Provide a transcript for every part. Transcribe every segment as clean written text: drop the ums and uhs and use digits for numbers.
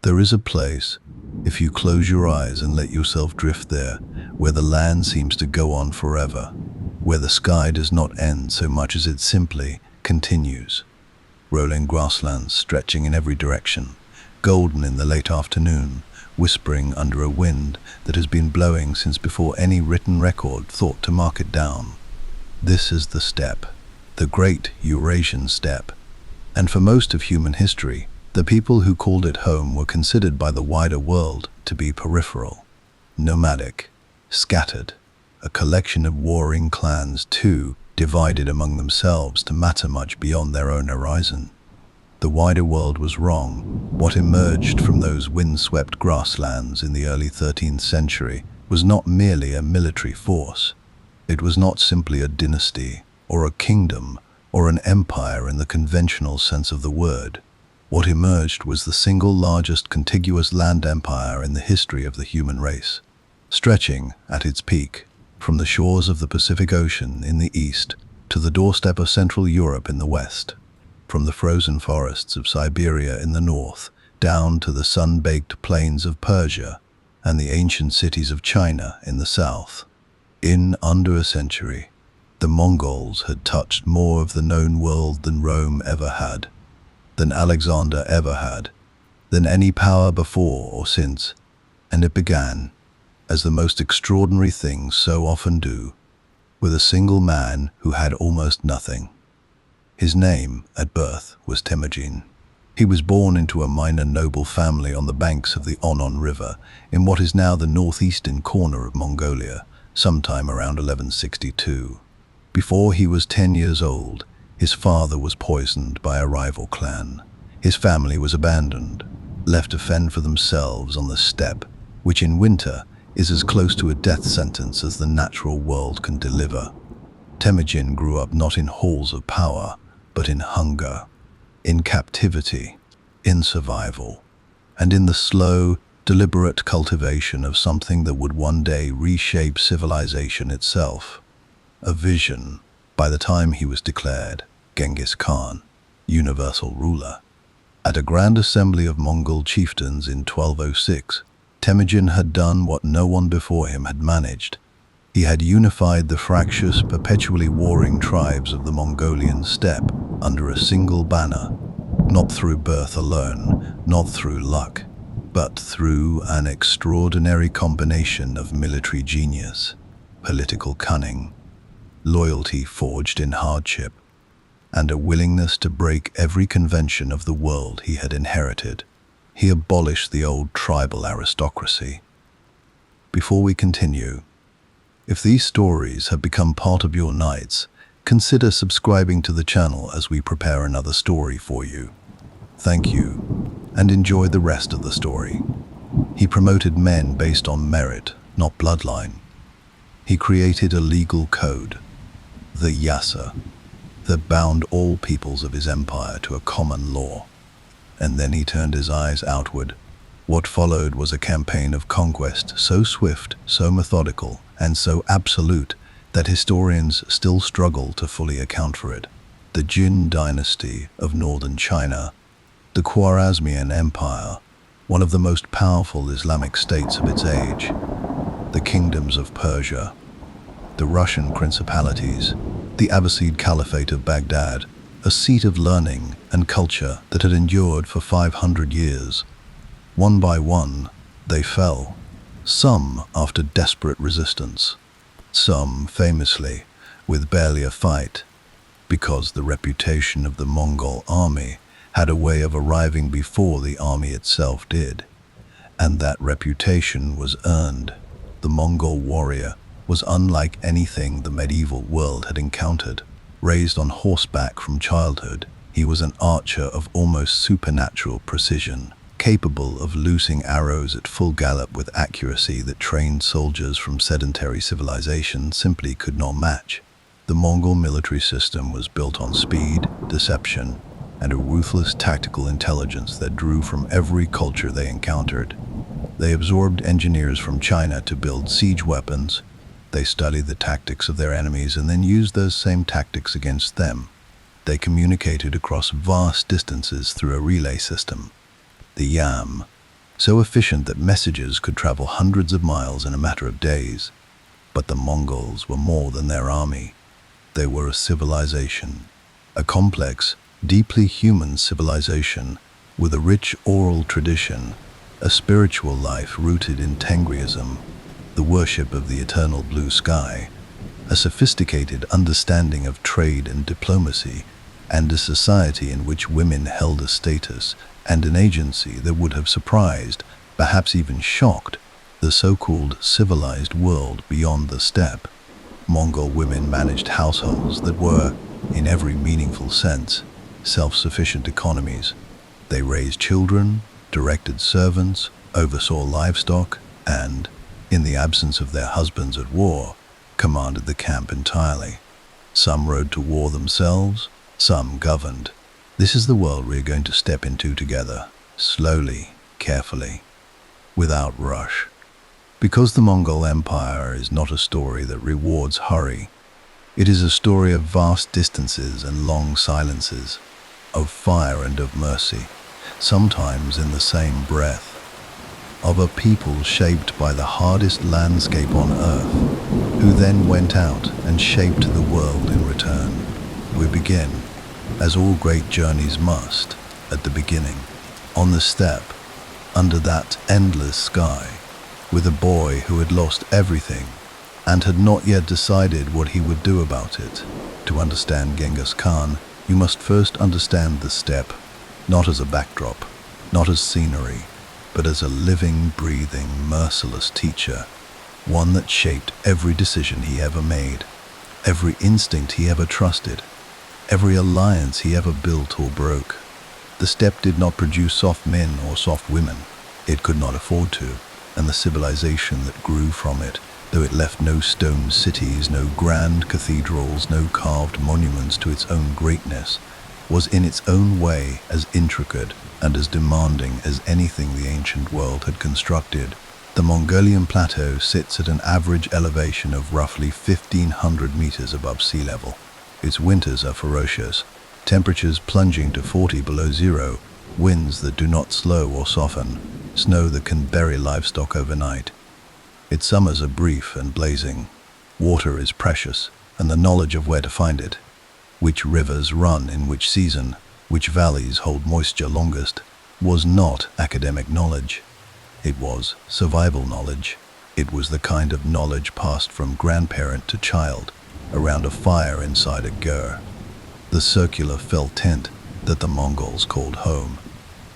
There is a place, if you close your eyes and let yourself drift there, where the land seems to go on forever, where the sky does not end so much as it simply continues. Rolling grasslands stretching in every direction, golden in the late afternoon, whispering under a wind that has been blowing since before any written record thought to mark it down. This is the steppe, the great Eurasian steppe. And for most of human history, the people who called it home were considered by the wider world to be peripheral, nomadic, scattered, a collection of warring clans too divided among themselves to matter much beyond their own horizon. The wider world was wrong. What emerged from those windswept grasslands in the early 13th century was not merely a military force. It was not simply a dynasty, or a kingdom, or an empire in the conventional sense of the word. What emerged was the single largest contiguous land empire in the history of the human race, stretching, at its peak, from the shores of the Pacific Ocean in the east to the doorstep of Central Europe in the west, from the frozen forests of Siberia in the north down to the sun-baked plains of Persia and the ancient cities of China in the south. In under a century, the Mongols had touched more of the known world than Rome ever had, than Alexander ever had, than any power before or since, and it began, as the most extraordinary things so often do, with a single man who had almost nothing. His name, at birth, was Temujin. He was born into a minor noble family on the banks of the Onon River, in what is now the northeastern corner of Mongolia, sometime around 1162. Before he was 10 years old, his father was poisoned by a rival clan. His family was abandoned, left to fend for themselves on the steppe, which in winter is as close to a death sentence as the natural world can deliver. Temujin grew up not in halls of power, but in hunger, in captivity, in survival, and in the slow, deliberate cultivation of something that would one day reshape civilization itself. A vision, by the time he was declared Genghis Khan, universal ruler. At a grand assembly of Mongol chieftains in 1206, Temujin had done what no one before him had managed. He had unified the fractious, perpetually warring tribes of the Mongolian steppe under a single banner, not through birth alone, not through luck, but through an extraordinary combination of military genius, political cunning, loyalty forged in hardship, and a willingness to break every convention of the world he had inherited. He abolished the old tribal aristocracy. Before we continue, if these stories have become part of your nights, consider subscribing to the channel as we prepare another story for you. Thank you, and enjoy the rest of the story. He promoted men based on merit, not bloodline. He created a legal code, the Yasa, that bound all peoples of his empire to a common law. And then he turned his eyes outward. What followed was a campaign of conquest so swift, so methodical, and so absolute that historians still struggle to fully account for it. The Jin dynasty of northern China, the Khwarezmian Empire, one of the most powerful Islamic states of its age, the kingdoms of Persia, the Russian principalities, the Abbasid Caliphate of Baghdad, a seat of learning and culture that had endured for 500 years. One by one, they fell, some after desperate resistance, some famously with barely a fight, because the reputation of the Mongol army had a way of arriving before the army itself did, and that reputation was earned. The Mongol warrior was unlike anything the medieval world had encountered. Raised on horseback from childhood, he was an archer of almost supernatural precision, capable of loosing arrows at full gallop with accuracy that trained soldiers from sedentary civilization simply could not match. The Mongol military system was built on speed, deception, and a ruthless tactical intelligence that drew from every culture they encountered. They absorbed engineers from China to build siege weapons. They studied the tactics of their enemies and then used those same tactics against them. They communicated across vast distances through a relay system, the Yam, so efficient that messages could travel hundreds of miles in a matter of days. But the Mongols were more than their army. They were a civilization, a complex, deeply human civilization with a rich oral tradition, a spiritual life rooted in Tengriism, the worship of the eternal blue sky, a sophisticated understanding of trade and diplomacy, and a society in which women held a status and an agency that would have surprised, perhaps even shocked, the so-called civilized world beyond the steppe. Mongol women managed households that were, in every meaningful sense, self-sufficient economies. They raised children, directed servants, oversaw livestock, and, in the absence of their husbands at war, commanded the camp entirely. Some rode to war themselves, some governed. This is the world we are going to step into together, slowly, carefully, without rush. Because the Mongol Empire is not a story that rewards hurry. It is a story of vast distances and long silences, of fire and of mercy, sometimes in the same breath, of a people shaped by the hardest landscape on earth, who then went out and shaped the world in return. We begin, as all great journeys must, at the beginning, on the steppe, under that endless sky, with a boy who had lost everything and had not yet decided what he would do about it. To understand Genghis Khan, you must first understand the steppe, not as a backdrop, not as scenery, but as a living, breathing, merciless teacher, one that shaped every decision he ever made, every instinct he ever trusted, every alliance he ever built or broke. The steppe did not produce soft men or soft women. It could not afford to, and the civilization that grew from it, though it left no stone cities, no grand cathedrals, no carved monuments to its own greatness, was in its own way as intricate and as demanding as anything the ancient world had constructed. The Mongolian plateau sits at an average elevation of roughly 1,500 meters above sea level. Its winters are ferocious, temperatures plunging to 40 below zero, winds that do not slow or soften, snow that can bury livestock overnight. Its summers are brief and blazing. Water is precious, and the knowledge of where to find it, which rivers run in which season, which valleys hold moisture longest, was not academic knowledge. It was survival knowledge. It was the kind of knowledge passed from grandparent to child, around a fire inside a ger. The circular felt tent that the Mongols called home,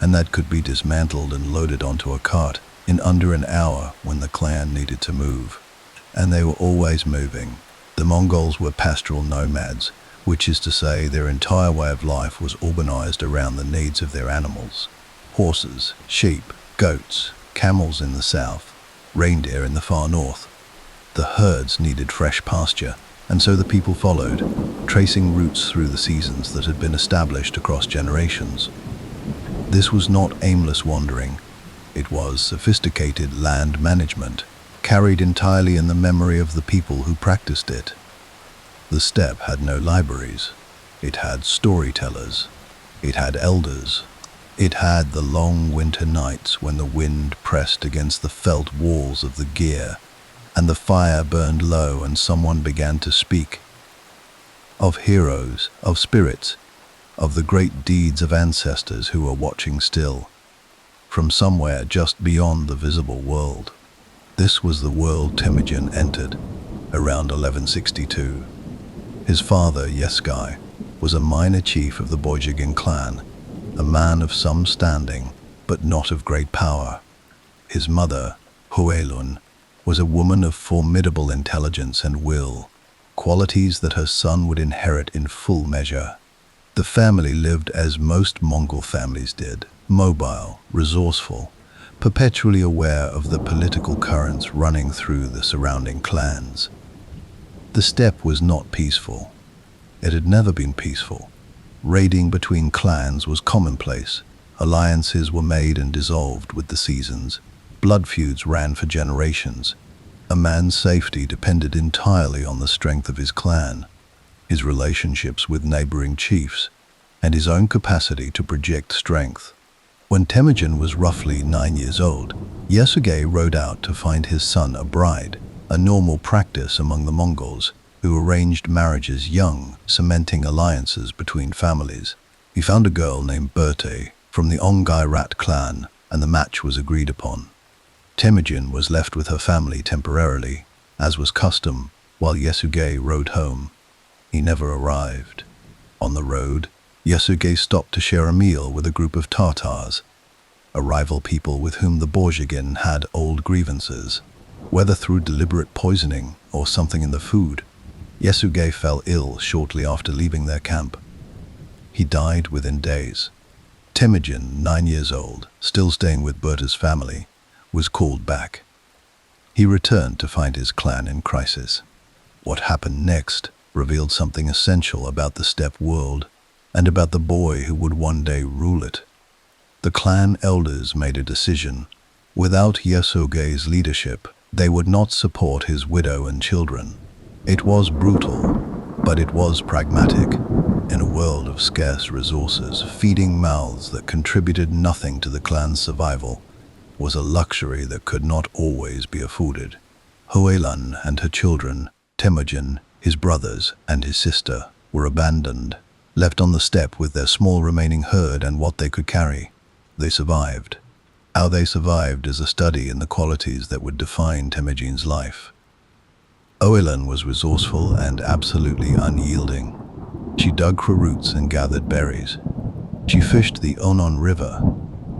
and that could be dismantled and loaded onto a cart in under an hour when the clan needed to move. And they were always moving. The Mongols were pastoral nomads, which is to say their entire way of life was organized around the needs of their animals. Horses, sheep, goats, camels in the south, reindeer in the far north. The herds needed fresh pasture, and so the people followed, tracing routes through the seasons that had been established across generations. This was not aimless wandering. It was sophisticated land management, carried entirely in the memory of the people who practiced it. The steppe had no libraries. It had storytellers. It had elders. It had the long winter nights when the wind pressed against the felt walls of the gear, and the fire burned low and someone began to speak. Of heroes, of spirits, of the great deeds of ancestors who were watching still, from somewhere just beyond the visible world. This was the world Temujin entered, around 1162. His father, Yeskai, was a minor chief of the Boyagin clan, a man of some standing, but not of great power. His mother, Huelun, was a woman of formidable intelligence and will, qualities that her son would inherit in full measure. The family lived as most Mongol families did, mobile, resourceful, perpetually aware of the political currents running through the surrounding clans. The steppe was not peaceful. It had never been peaceful. Raiding between clans was commonplace. Alliances were made and dissolved with the seasons. Blood feuds ran for generations. A man's safety depended entirely on the strength of his clan, his relationships with neighboring chiefs, and his own capacity to project strength. When Temujin was roughly 9 years old, Yasuge rode out to find his son a bride, a normal practice among the Mongols, who arranged marriages young, cementing alliances between families. He found a girl named Berthe from the Ongai Rat clan, and the match was agreed upon. Temujin was left with her family temporarily, as was custom, while Yasuge rode home. He never arrived. On the road, Yasuge stopped to share a meal with a group of Tatars, a rival people with whom the Borjigin had old grievances. Whether through deliberate poisoning or something in the food, Yasuge fell ill shortly after leaving their camp. He died within days. Temujin, 9 years old, still staying with Berthe's family, was called back. He returned to find his clan in crisis. What happened next revealed something essential about the steppe world and about the boy who would one day rule it. The clan elders made a decision. Without Yasuge's leadership, they would not support his widow and children. It was brutal, but it was pragmatic. In a world of scarce resources, feeding mouths that contributed nothing to the clan's survival was a luxury that could not always be afforded. Hoelan and her children, Temujin, his brothers, and his sister, were abandoned, left on the steppe with their small remaining herd and what they could carry. They survived. How they survived is a study in the qualities that would define Temujin's life. Hoelan was resourceful and absolutely unyielding. She dug for roots and gathered berries. She fished the Onon River.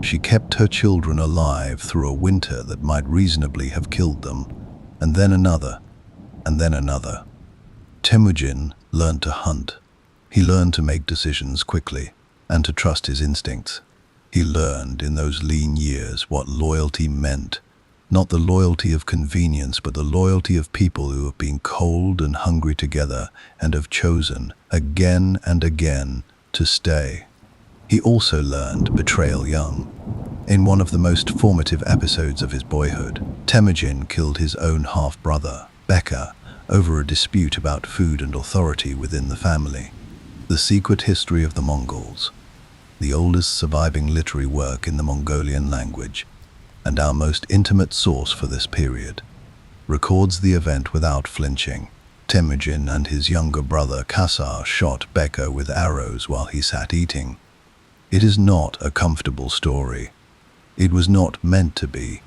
She kept her children alive through a winter that might reasonably have killed them, and then another, and then another. Temujin learned to hunt. He learned to make decisions quickly and to trust his instincts. He learned in those lean years what loyalty meant, not the loyalty of convenience, but the loyalty of people who have been cold and hungry together and have chosen, again and again, to stay. He also learned betrayal young. In one of the most formative episodes of his boyhood, Temujin killed his own half-brother, Beka, over a dispute about food and authority within the family. The Secret History of the Mongols, the oldest surviving literary work in the Mongolian language, and our most intimate source for this period, records the event without flinching. Temujin and his younger brother Kasar shot Beka with arrows while he sat eating. It is not a comfortable story. It was not meant to be.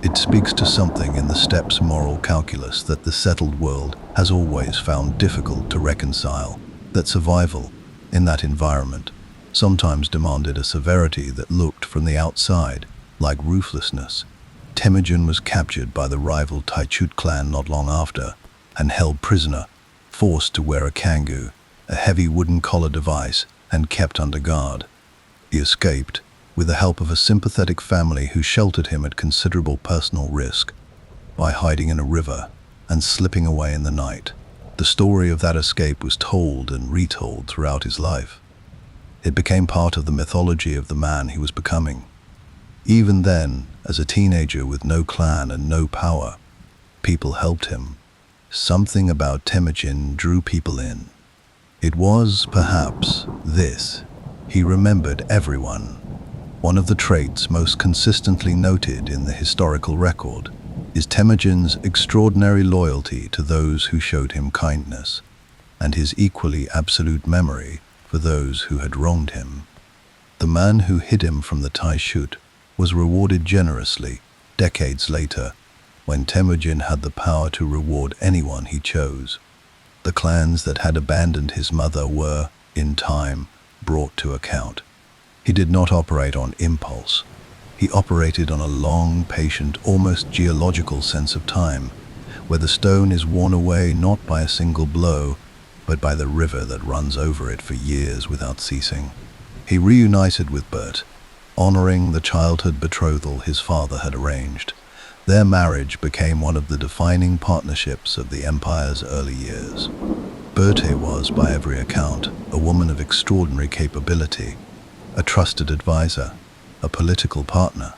It speaks to something in the steppe's moral calculus that the settled world has always found difficult to reconcile, that survival in that environment sometimes demanded a severity that looked from the outside like ruthlessness. Temujin was captured by the rival Taichut clan not long after and held prisoner, forced to wear a kangu, a heavy wooden collar device, and kept under guard. He escaped with the help of a sympathetic family who sheltered him at considerable personal risk by hiding in a river and slipping away in the night. The story of that escape was told and retold throughout his life. It became part of the mythology of the man he was becoming. Even then, as a teenager with no clan and no power, people helped him. Something about Temujin drew people in. It was, perhaps, this. He remembered everyone. One of the traits most consistently noted in the historical record is Temujin's extraordinary loyalty to those who showed him kindness, and his equally absolute memory for those who had wronged him. The man who hid him from the Taichut was rewarded generously decades later, when Temujin had the power to reward anyone he chose. The clans that had abandoned his mother were, in time, brought to account. He did not operate on impulse. He operated on a long, patient, almost geological sense of time, where the stone is worn away not by a single blow, but by the river that runs over it for years without ceasing. He reunited with Bert, honoring the childhood betrothal his father had arranged. Their marriage became one of the defining partnerships of the empire's early years. Berthe was, by every account, a woman of extraordinary capability, a trusted advisor, a political partner,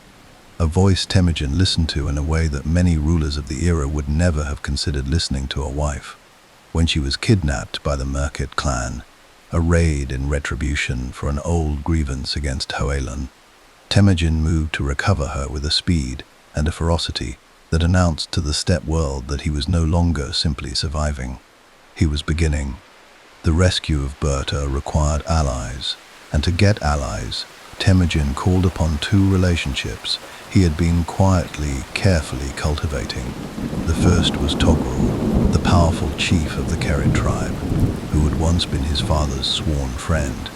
a voice Temujin listened to in a way that many rulers of the era would never have considered listening to a wife. When she was kidnapped by the Merkit clan, a raid in retribution for an old grievance against Hoelan, Temujin moved to recover her with a speed and a ferocity that announced to the steppe world that he was no longer simply surviving. He was beginning. The rescue of Berta required allies, and to get allies, Temujin called upon two relationships he had been quietly, carefully cultivating. The first was Togrul, the powerful chief of the Kerid tribe, who had once been his father's sworn friend,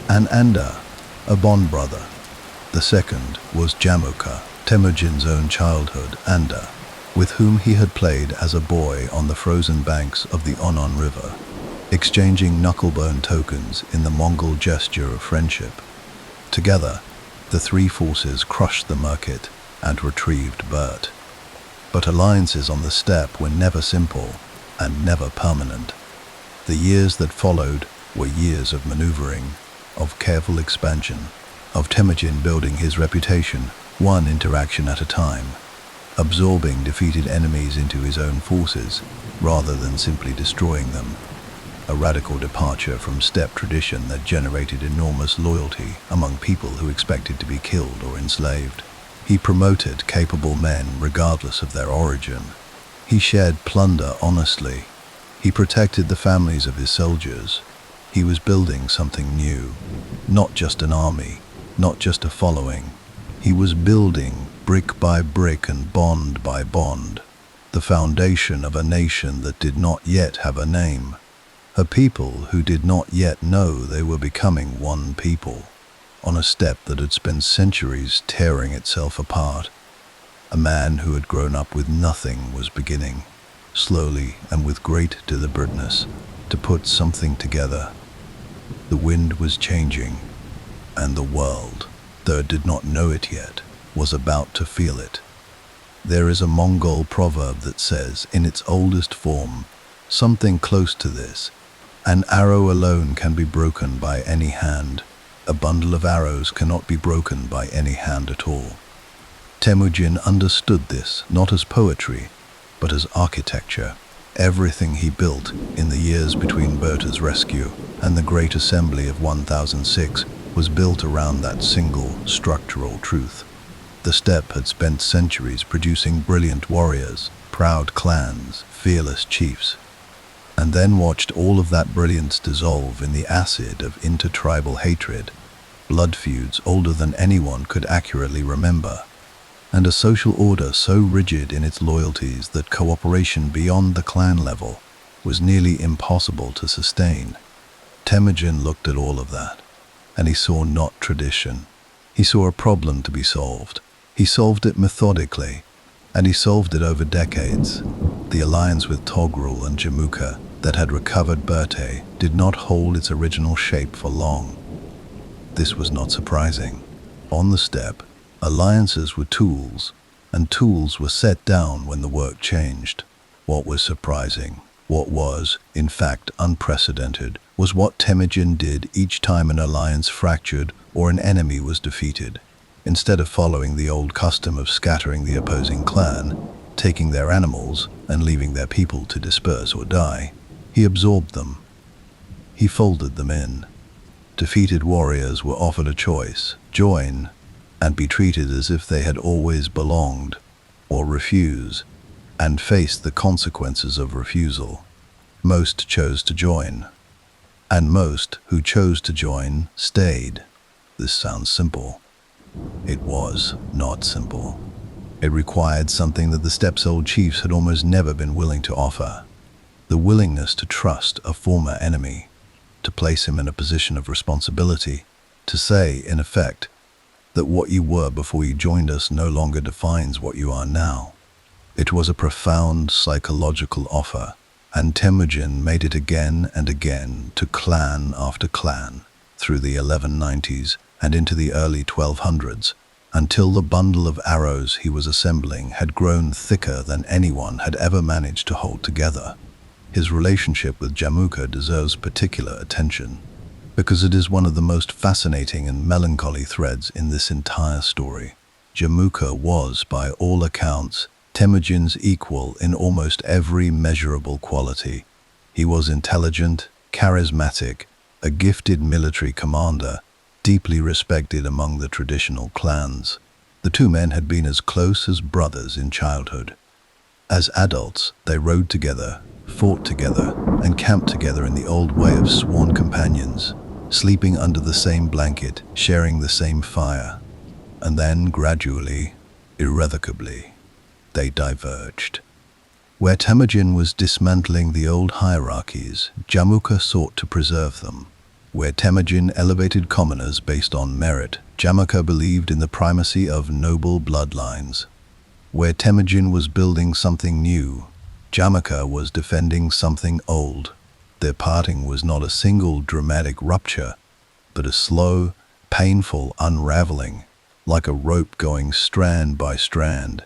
and Anda, a bond brother. The second was Jamuka, Temujin's own childhood Anda, with whom he had played as a boy on the frozen banks of the Onon River, exchanging knucklebone tokens in the Mongol gesture of friendship. Together, the three forces crushed the Murkit and retrieved Bert. But alliances on the steppe were never simple and never permanent. The years that followed were years of maneuvering, of careful expansion, of Temujin building his reputation, one interaction at a time, absorbing defeated enemies into his own forces rather than simply destroying them. A radical departure from steppe tradition that generated enormous loyalty among people who expected to be killed or enslaved. He promoted capable men regardless of their origin. He shared plunder honestly. He protected the families of his soldiers. He was building something new, not just an army, not just a following. He was building, brick by brick and bond by bond, the foundation of a nation that did not yet have a name. A people who did not yet know they were becoming one people, on a steppe that had spent centuries tearing itself apart. A man who had grown up with nothing was beginning, slowly and with great deliberateness, to put something together. The wind was changing, and the world, though it did not know it yet, was about to feel it. There is a Mongol proverb that says, in its oldest form, something close to this: an arrow alone can be broken by any hand. A bundle of arrows cannot be broken by any hand at all. Temujin understood this not as poetry, but as architecture. Everything he built in the years between Berta's rescue and the Great Assembly of 1006 was built around that single structural truth. The steppe had spent centuries producing brilliant warriors, proud clans, fearless chiefs, and then watched all of that brilliance dissolve in the acid of intertribal hatred, blood feuds older than anyone could accurately remember, and a social order so rigid in its loyalties that cooperation beyond the clan level was nearly impossible to sustain. Temujin looked at all of that, and he saw not tradition. He saw a problem to be solved. He solved it methodically, and he solved it over decades. The alliance with Togrul and Jamuka that had recovered Berta did not hold its original shape for long. This was not surprising. On the steppe, alliances were tools, and tools were set down when the work changed. What was surprising, what was, in fact, unprecedented, was what Temujin did each time an alliance fractured or an enemy was defeated. Instead of following the old custom of scattering the opposing clan, taking their animals and leaving their people to disperse or die, he absorbed them. He folded them in. Defeated warriors were offered a choice: join and be treated as if they had always belonged, or refuse and face the consequences of refusal. Most chose to join, and most who chose to join stayed. This sounds simple. It was not simple. It required something that the steppe's old chiefs had almost never been willing to offer: the willingness to trust a former enemy, to place him in a position of responsibility, to say, in effect, that what you were before you joined us no longer defines what you are now. It was a profound psychological offer, and Temujin made it again and again to clan after clan through the 1190s and into the early 1200s, until the bundle of arrows he was assembling had grown thicker than anyone had ever managed to hold together. His relationship with Jamuka deserves particular attention, because it is one of the most fascinating and melancholy threads in this entire story. Jamuka was, by all accounts, Temujin's equal in almost every measurable quality. He was intelligent, charismatic, a gifted military commander, deeply respected among the traditional clans. The two men had been as close as brothers in childhood. As adults, they rode together, fought together, and camped together in the old way of sworn companions, sleeping under the same blanket, sharing the same fire. And then, gradually, irrevocably, they diverged. Where Temujin was dismantling the old hierarchies, Jamuka sought to preserve them. Where Temujin elevated commoners based on merit, Jamuka believed in the primacy of noble bloodlines. Where Temujin was building something new, Jamuka was defending something old. Their parting was not a single dramatic rupture, but a slow, painful unraveling, like a rope going strand by strand.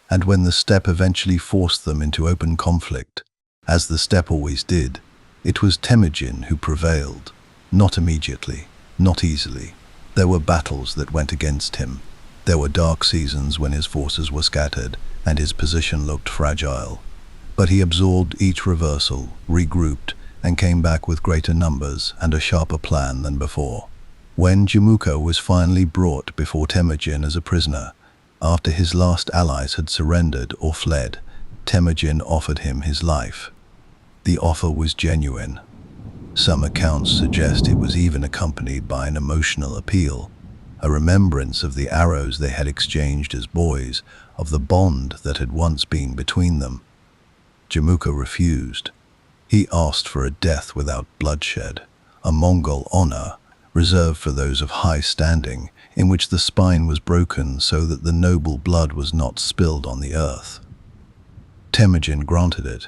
And when the steppe eventually forced them into open conflict, as the steppe always did, it was Temujin who prevailed. Not immediately, not easily. There were battles that went against him. There were dark seasons when his forces were scattered and his position looked fragile. But he absorbed each reversal, regrouped, and came back with greater numbers and a sharper plan than before. When Jamuka was finally brought before Temujin as a prisoner, after his last allies had surrendered or fled, Temujin offered him his life. The offer was genuine. Some accounts suggest it was even accompanied by an emotional appeal, a remembrance of the arrows they had exchanged as boys, of the bond that had once been between them. Jamuka refused. He asked for a death without bloodshed, a Mongol honor reserved for those of high standing, in which the spine was broken so that the noble blood was not spilled on the earth. Temujin granted it.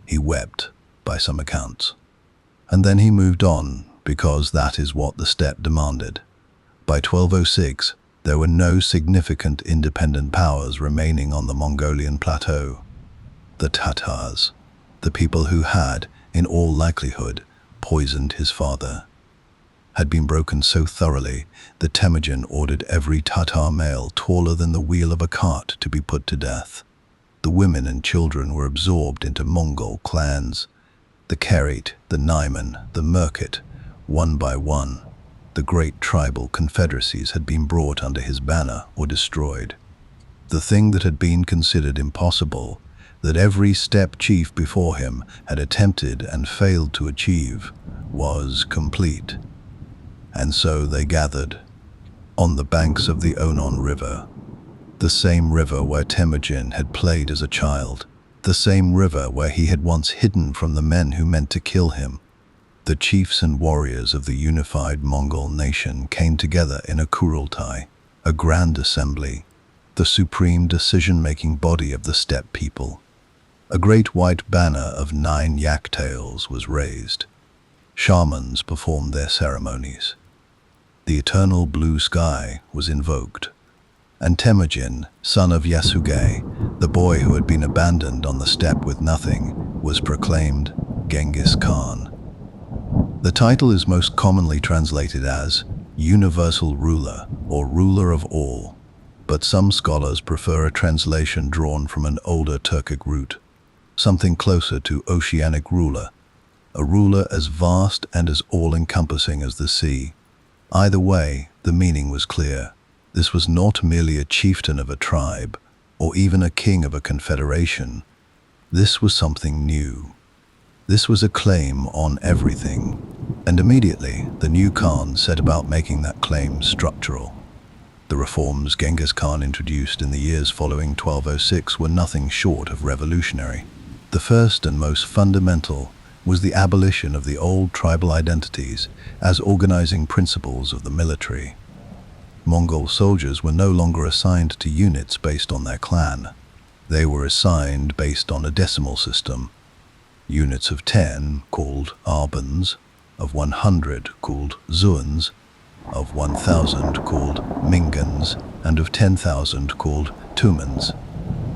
He wept, by some accounts. And then he moved on, because that is what the steppe demanded. By 1206, there were no significant independent powers remaining on the Mongolian plateau. The Tatars, the people who had, in all likelihood, poisoned his father, had been broken so thoroughly that Temujin ordered every Tatar male taller than the wheel of a cart to be put to death. The women and children were absorbed into Mongol clans. The Kerit, the Naiman, the Merkit, one by one, the great tribal confederacies had been brought under his banner or destroyed. The thing that had been considered impossible, that every steppe chief before him had attempted and failed to achieve, was complete. And so they gathered, on the banks of the Onon River, the same river where Temujin had played as a child, the same river where he had once hidden from the men who meant to kill him. The chiefs and warriors of the unified Mongol nation came together in a Kurultai, a grand assembly, the supreme decision-making body of the steppe people. A great white banner of 9 yak tails was raised. Shamans performed their ceremonies. The eternal blue sky was invoked. And Temujin, son of Yasuge, the boy who had been abandoned on the steppe with nothing, was proclaimed Genghis Khan. The title is most commonly translated as Universal Ruler or Ruler of All, but some scholars prefer a translation drawn from an older Turkic root, something closer to Oceanic ruler, a ruler as vast and as all-encompassing as the sea. Either way, the meaning was clear. This was not merely a chieftain of a tribe, or even a king of a confederation. This was something new. This was a claim on everything, and immediately the new Khan set about making that claim structural. The reforms Genghis Khan introduced in the years following 1206 were nothing short of revolutionary. The first and most fundamental was the abolition of the old tribal identities as organizing principles of the military. Mongol soldiers were no longer assigned to units based on their clan. They were assigned based on a decimal system. Units of 10, called arbans, of 100, called zuans, of 1,000, called mingans, and of 10,000, called tumans.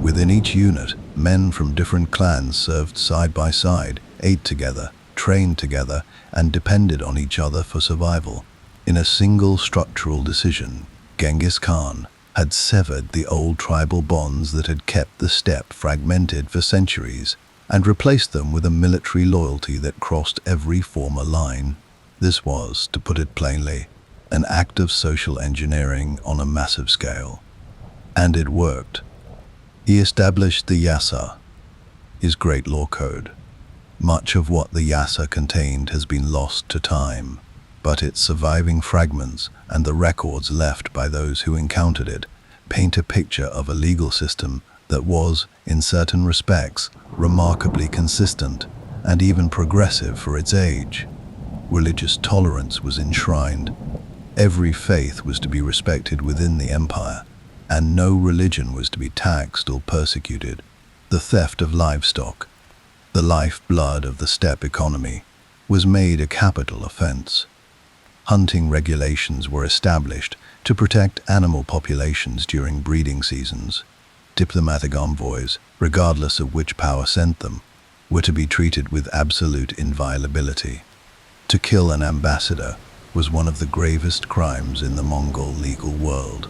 Within each unit, men from different clans served side by side, ate together, trained together, and depended on each other for survival. In a single structural decision, Genghis Khan had severed the old tribal bonds that had kept the steppe fragmented for centuries and replaced them with a military loyalty that crossed every former line. This was, to put it plainly, an act of social engineering on a massive scale. And it worked. He established the Yasa, his great law code. Much of what the Yasa contained has been lost to time, but its surviving fragments and the records left by those who encountered it paint a picture of a legal system that was, in certain respects, remarkably consistent and even progressive for its age. Religious tolerance was enshrined. Every faith was to be respected within the empire, and no religion was to be taxed or persecuted. The theft of livestock, the lifeblood of the steppe economy, was made a capital offense. Hunting regulations were established to protect animal populations during breeding seasons. Diplomatic envoys, regardless of which power sent them, were to be treated with absolute inviolability. To kill an ambassador was one of the gravest crimes in the Mongol legal world.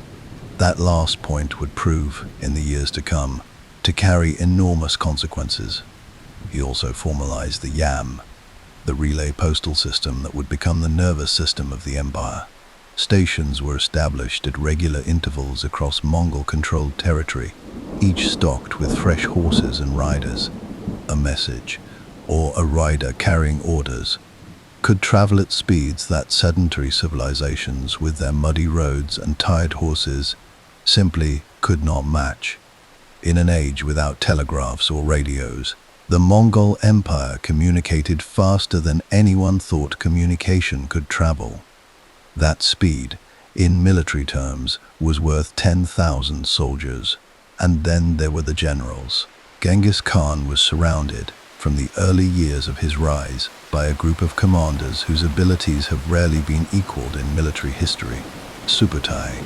That last point would prove, in the years to come, to carry enormous consequences. He also formalized the YAM, the relay postal system that would become the nervous system of the empire. Stations were established at regular intervals across Mongol-controlled territory, each stocked with fresh horses and riders. A message, or a rider carrying orders, could travel at speeds that sedentary civilizations with their muddy roads and tired horses simply could not match. In an age without telegraphs or radios, the Mongol Empire communicated faster than anyone thought communication could travel. That speed, in military terms, was worth 10,000 soldiers. And then there were the generals. Genghis Khan was surrounded, from the early years of his rise, by a group of commanders whose abilities have rarely been equaled in military history. Subutai,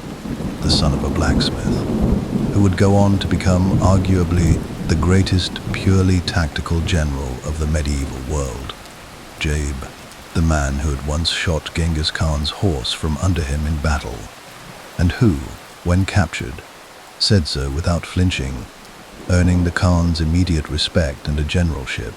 the son of a blacksmith, who would go on to become arguably the greatest purely tactical general of the medieval world. Jabe, the man who had once shot Genghis Khan's horse from under him in battle, and who, when captured, said so without flinching, earning the Khan's immediate respect and a generalship.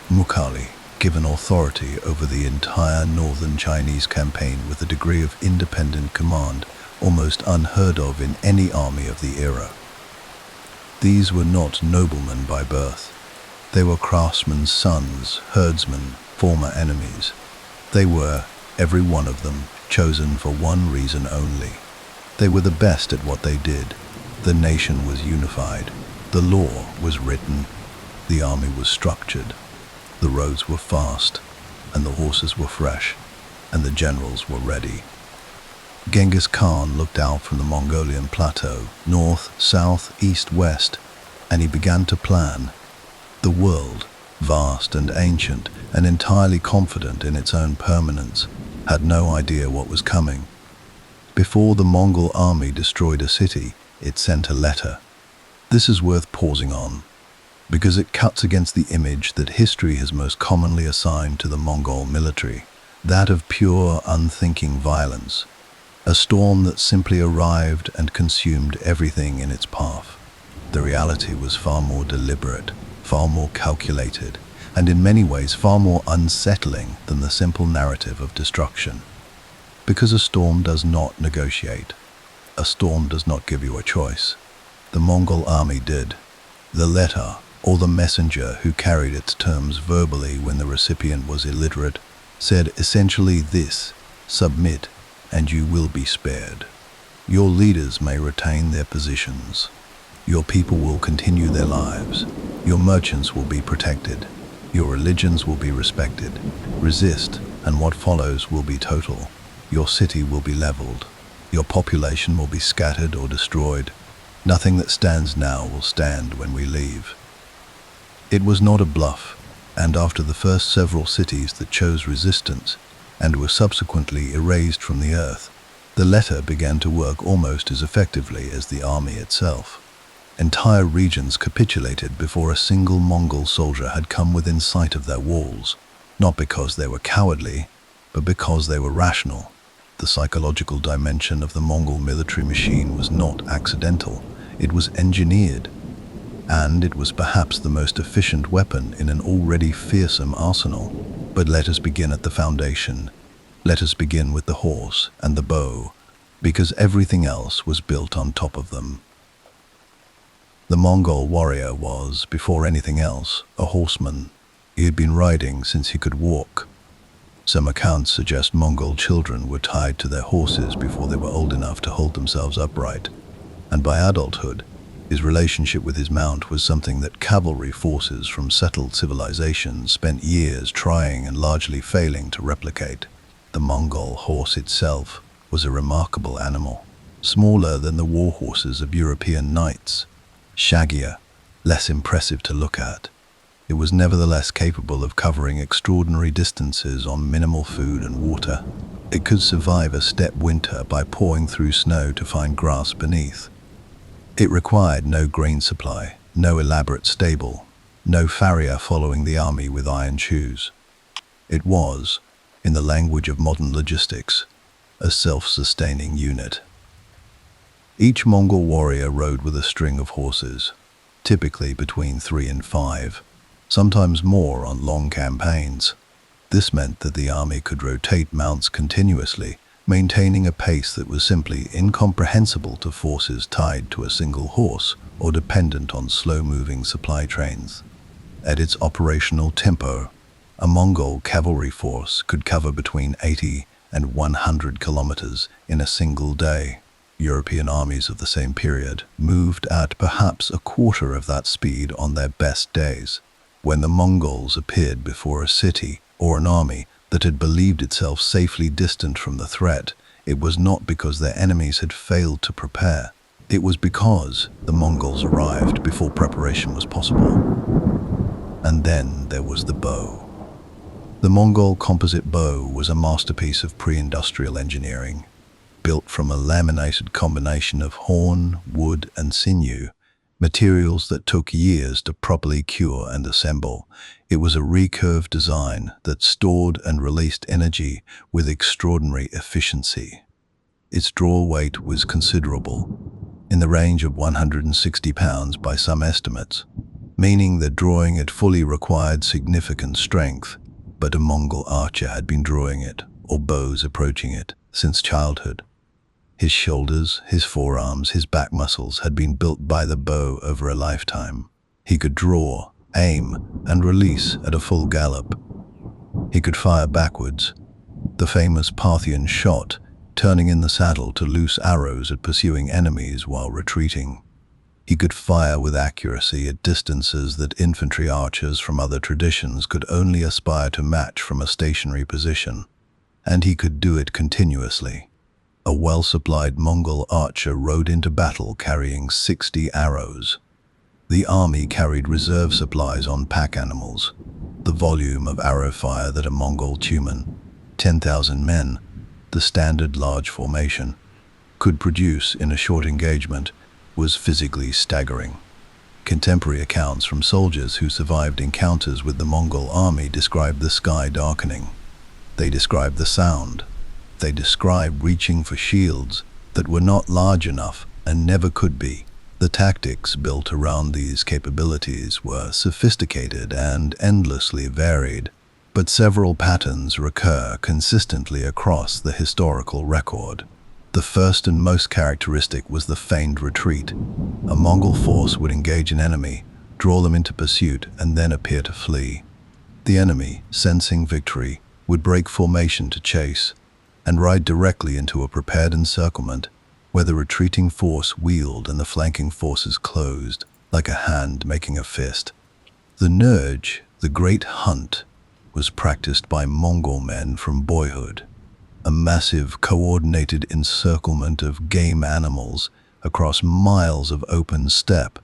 Mukhali, given authority over the entire northern Chinese campaign with a degree of independent command almost unheard of in any army of the era. These were not noblemen by birth. They were craftsmen's sons, herdsmen, former enemies. They were, every one of them, chosen for one reason only. They were the best at what they did. The nation was unified. The law was written. The army was structured. The roads were fast, and the horses were fresh, and the generals were ready. Genghis Khan looked out from the Mongolian plateau, north, south, east, west, and he began to plan. The world, vast and ancient and entirely confident in its own permanence, had no idea what was coming. Before the Mongol army destroyed a city, it sent a letter. This is worth pausing on, because it cuts against the image that history has most commonly assigned to the Mongol military, that of pure, unthinking violence. A storm that simply arrived and consumed everything in its path. The reality was far more deliberate, far more calculated, and in many ways far more unsettling than the simple narrative of destruction. Because a storm does not negotiate. A storm does not give you a choice. The Mongol army did. The letter, or the messenger who carried its terms verbally when the recipient was illiterate, said essentially this: submit, and you will be spared. Your leaders may retain their positions. Your people will continue their lives. Your merchants will be protected. Your religions will be respected. Resist, and what follows will be total. Your city will be leveled. Your population will be scattered or destroyed. Nothing that stands now will stand when we leave. It was not a bluff, and after the first several cities that chose resistance, and were subsequently erased from the earth, the letter began to work almost as effectively as the army itself. Entire regions capitulated before a single Mongol soldier had come within sight of their walls, not because they were cowardly, but because they were rational. The psychological dimension of the Mongol military machine was not accidental, it was engineered, and it was perhaps the most efficient weapon in an already fearsome arsenal. But let us begin at the foundation. Let us begin with the horse and the bow, because everything else was built on top of them. The Mongol warrior was, before anything else, a horseman. He had been riding since he could walk. Some accounts suggest Mongol children were tied to their horses before they were old enough to hold themselves upright, and by adulthood, his relationship with his mount was something that cavalry forces from settled civilizations spent years trying and largely failing to replicate. The Mongol horse itself was a remarkable animal, smaller than the war horses of European knights, shaggier, less impressive to look at. It was nevertheless capable of covering extraordinary distances on minimal food and water. It could survive a steppe winter by pawing through snow to find grass beneath. It required no grain supply, no elaborate stable, no farrier following the army with iron shoes. It was, in the language of modern logistics, a self-sustaining unit. Each Mongol warrior rode with a string of horses, typically between 3 and 5, sometimes more on long campaigns. This meant that the army could rotate mounts continuously, maintaining a pace that was simply incomprehensible to forces tied to a single horse or dependent on slow-moving supply trains. At its operational tempo, a Mongol cavalry force could cover between 80 and 100 kilometers in a single day. European armies of the same period moved at perhaps a quarter of that speed on their best days. When the Mongols appeared before a city or an army that had believed itself safely distant from the threat, it was not because their enemies had failed to prepare. It was because the Mongols arrived before preparation was possible. And then there was the bow. The Mongol composite bow was a masterpiece of pre-industrial engineering. Built from a laminated combination of horn, wood, and sinew, materials that took years to properly cure and assemble. It was a recurve design that stored and released energy with extraordinary efficiency. Its draw weight was considerable, in the range of 160 pounds by some estimates, meaning that drawing it fully required significant strength, but a Mongol archer had been drawing it, or bows approaching it, since childhood. His shoulders, his forearms, his back muscles had been built by the bow over a lifetime. He could draw, aim, and release at a full gallop. He could fire backwards, the famous Parthian shot, turning in the saddle to loose arrows at pursuing enemies while retreating. He could fire with accuracy at distances that infantry archers from other traditions could only aspire to match from a stationary position. And he could do it continuously. A well-supplied Mongol archer rode into battle carrying 60 arrows. The army carried reserve supplies on pack animals. The volume of arrow fire that a Mongol tumen, 10,000 men, the standard large formation, could produce in a short engagement was physically staggering. Contemporary accounts from soldiers who survived encounters with the Mongol army described the sky darkening. They described the sound. They described reaching for shields that were not large enough and never could be. The tactics built around these capabilities were sophisticated and endlessly varied, but several patterns recur consistently across the historical record. The first and most characteristic was the feigned retreat. A Mongol force would engage an enemy, draw them into pursuit, and then appear to flee. The enemy, sensing victory, would break formation to chase, and ride directly into a prepared encirclement, where the retreating force wheeled and the flanking forces closed, like a hand making a fist. The Nurj, the Great Hunt, was practiced by Mongol men from boyhood. A massive, coordinated encirclement of game animals across miles of open steppe,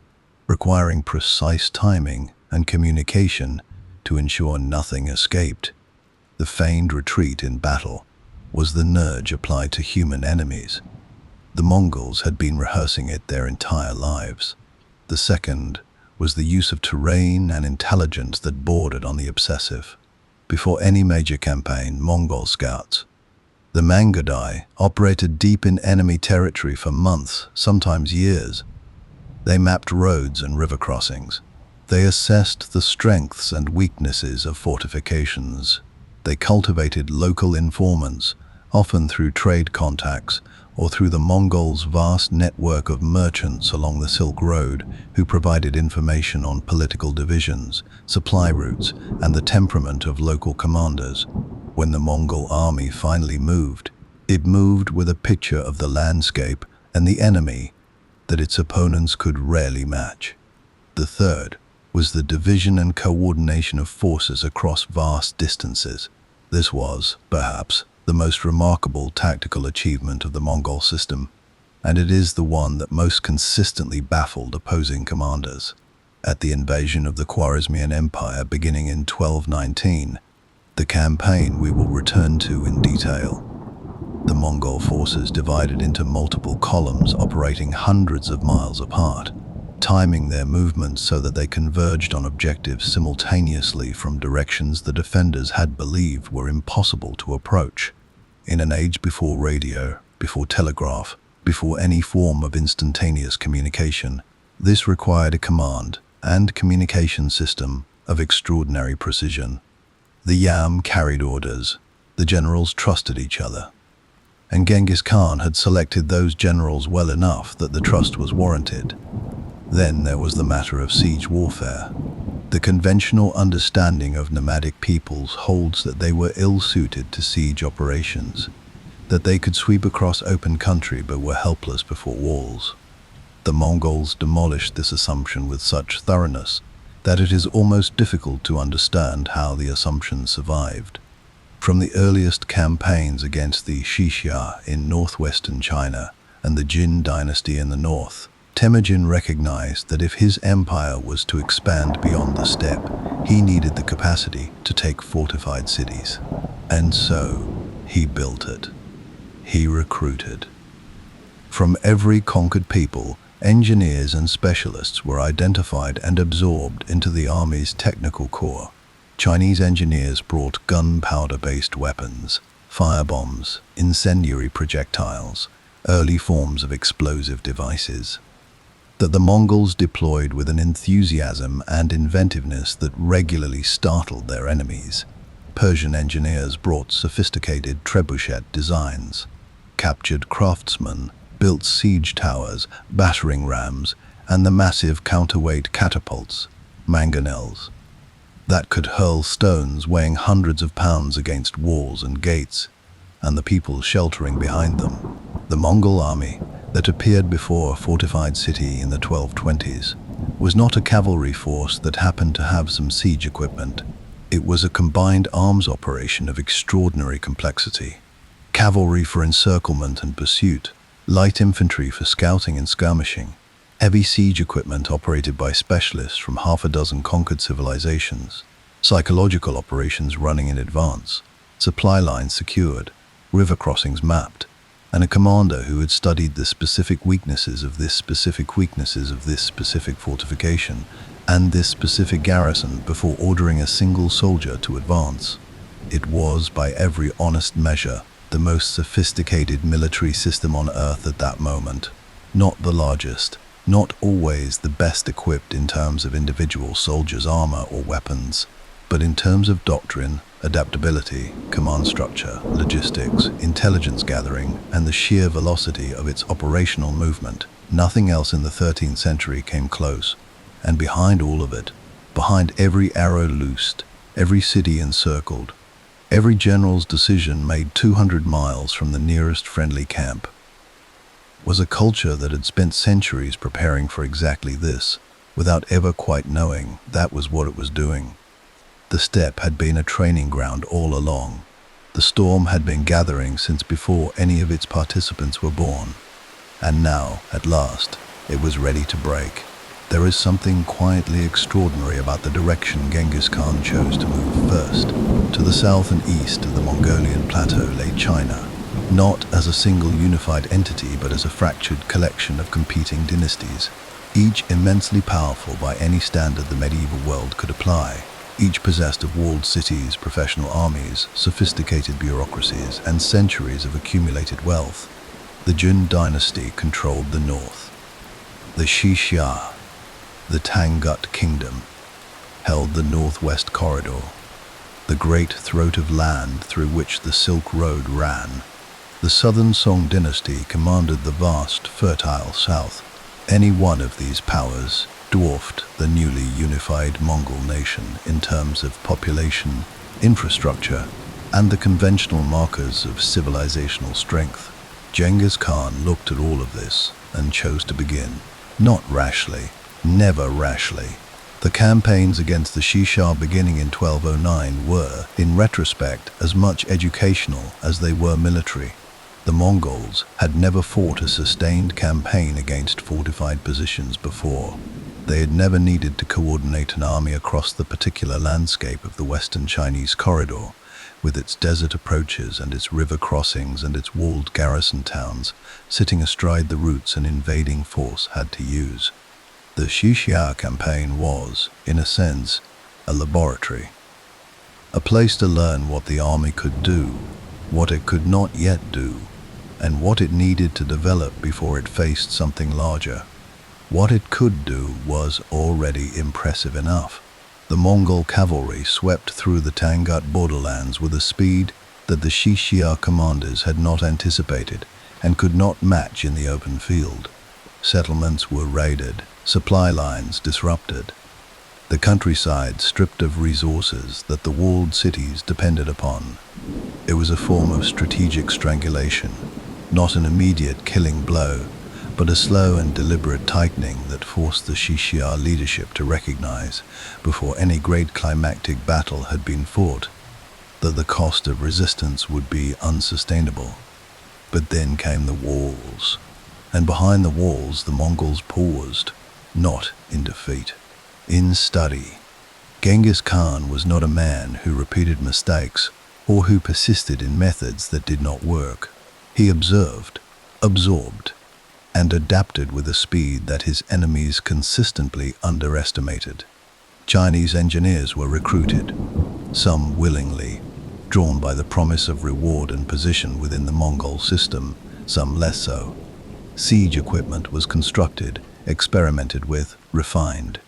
requiring precise timing and communication to ensure nothing escaped. The feigned retreat in battle was the Nurj applied to human enemies. The Mongols had been rehearsing it their entire lives. The second was the use of terrain and intelligence that bordered on the obsessive. Before any major campaign, Mongol scouts, the Mangadai, operated deep in enemy territory for months, sometimes years. They mapped roads and river crossings. They assessed the strengths and weaknesses of fortifications. They cultivated local informants, often through trade contacts or through the Mongols' vast network of merchants along the Silk Road who provided information on political divisions, supply routes, and the temperament of local commanders. When the Mongol army finally moved, it moved with a picture of the landscape and the enemy that its opponents could rarely match. The third was the division and coordination of forces across vast distances. This was, perhaps, the most remarkable tactical achievement of the Mongol system, and it is the one that most consistently baffled opposing commanders. At the invasion of the Khwarezmian Empire beginning in 1219, the campaign we will return to in detail, the Mongol forces divided into multiple columns operating hundreds of miles apart, timing their movements so that they converged on objectives simultaneously from directions the defenders had believed were impossible to approach. In an age before radio, before telegraph, before any form of instantaneous communication, this required a command and communication system of extraordinary precision. The Yam carried orders, the generals trusted each other, and Genghis Khan had selected those generals well enough that the trust was warranted. Then there was the matter of siege warfare. The conventional understanding of nomadic peoples holds that they were ill-suited to siege operations, that they could sweep across open country but were helpless before walls. The Mongols demolished this assumption with such thoroughness that it is almost difficult to understand how the assumption survived. From the earliest campaigns against the Xixia in northwestern China and the Jin dynasty in the north, Temujin recognized that if his empire was to expand beyond the steppe, he needed the capacity to take fortified cities. And so, he built it. He recruited. From every conquered people, engineers and specialists were identified and absorbed into the army's technical core. Chinese engineers brought gunpowder-based weapons, firebombs, incendiary projectiles, early forms of explosive devices, that the Mongols deployed with an enthusiasm and inventiveness that regularly startled their enemies. Persian engineers brought sophisticated trebuchet designs. Captured craftsmen built siege towers, battering rams, and the massive counterweight catapults, mangonels, that could hurl stones weighing hundreds of pounds against walls and gates, and the people sheltering behind them. The Mongol army, that appeared before a fortified city in the 1220s, was not a cavalry force that happened to have some siege equipment. It was a combined arms operation of extraordinary complexity. Cavalry for encirclement and pursuit, light infantry for scouting and skirmishing, heavy siege equipment operated by specialists from half a dozen conquered civilizations, psychological operations running in advance, supply lines secured, river crossings mapped, and a commander who had studied the specific weaknesses of this specific fortification and this specific garrison before ordering a single soldier to advance. It was, by every honest measure, the most sophisticated military system on Earth at that moment. Not the largest, not always the best equipped in terms of individual soldiers' armor or weapons, but in terms of doctrine, adaptability, command structure, logistics, intelligence gathering, and the sheer velocity of its operational movement. Nothing else in the 13th century came close. And behind all of it, behind every arrow loosed, every city encircled, every general's decision made 200 miles from the nearest friendly camp, was a culture that had spent centuries preparing for exactly this, without ever quite knowing that was what it was doing. The steppe had been a training ground all along. The storm had been gathering since before any of its participants were born. And now, at last, it was ready to break. There is something quietly extraordinary about the direction Genghis Khan chose to move first. To the south and east of the Mongolian plateau lay China, not as a single unified entity but as a fractured collection of competing dynasties, each immensely powerful by any standard the medieval world could apply. Each possessed of walled cities, professional armies, sophisticated bureaucracies, and centuries of accumulated wealth. The Jin dynasty controlled the north. The Xixia, the Tangut kingdom, held the northwest corridor. the great throat of land through which the Silk Road ran. The southern Song dynasty commanded the vast, fertile south. Any one of these powers dwarfed the newly unified Mongol nation in terms of population, infrastructure, and the conventional markers of civilizational strength. Genghis Khan looked at all of this and chose to begin. Not rashly, never rashly. The campaigns against the Shisha beginning in 1209 were, in retrospect, as much educational as they were military. The Mongols had never fought a sustained campaign against fortified positions before. They had never needed to coordinate an army across the particular landscape of the Western Chinese corridor, with its desert approaches and its river crossings and its walled garrison towns, sitting astride the routes an invading force had to use. The Xixia campaign was, in a sense, a laboratory. A place to learn what the army could do, what it could not yet do, and what it needed to develop before it faced something larger. What it could do was already impressive enough. The Mongol cavalry swept through the Tangut borderlands with a speed that the Xixia commanders had not anticipated and could not match in the open field. Settlements were raided, supply lines disrupted, the countryside stripped of resources that the walled cities depended upon. It was a form of strategic strangulation, not an immediate killing blow, but a slow and deliberate tightening that forced the Xixia leadership to recognize, before any great climactic battle had been fought, that the cost of resistance would be unsustainable. But then came the walls, and behind the walls the Mongols paused, not in defeat, in study. Genghis Khan was not a man who repeated mistakes or who persisted in methods that did not work. He observed, absorbed, and adapted with a speed that his enemies consistently underestimated. Chinese engineers were recruited, some willingly, drawn by the promise of reward and position within the Mongol system, some less so. Siege equipment was constructed, experimented with, refined.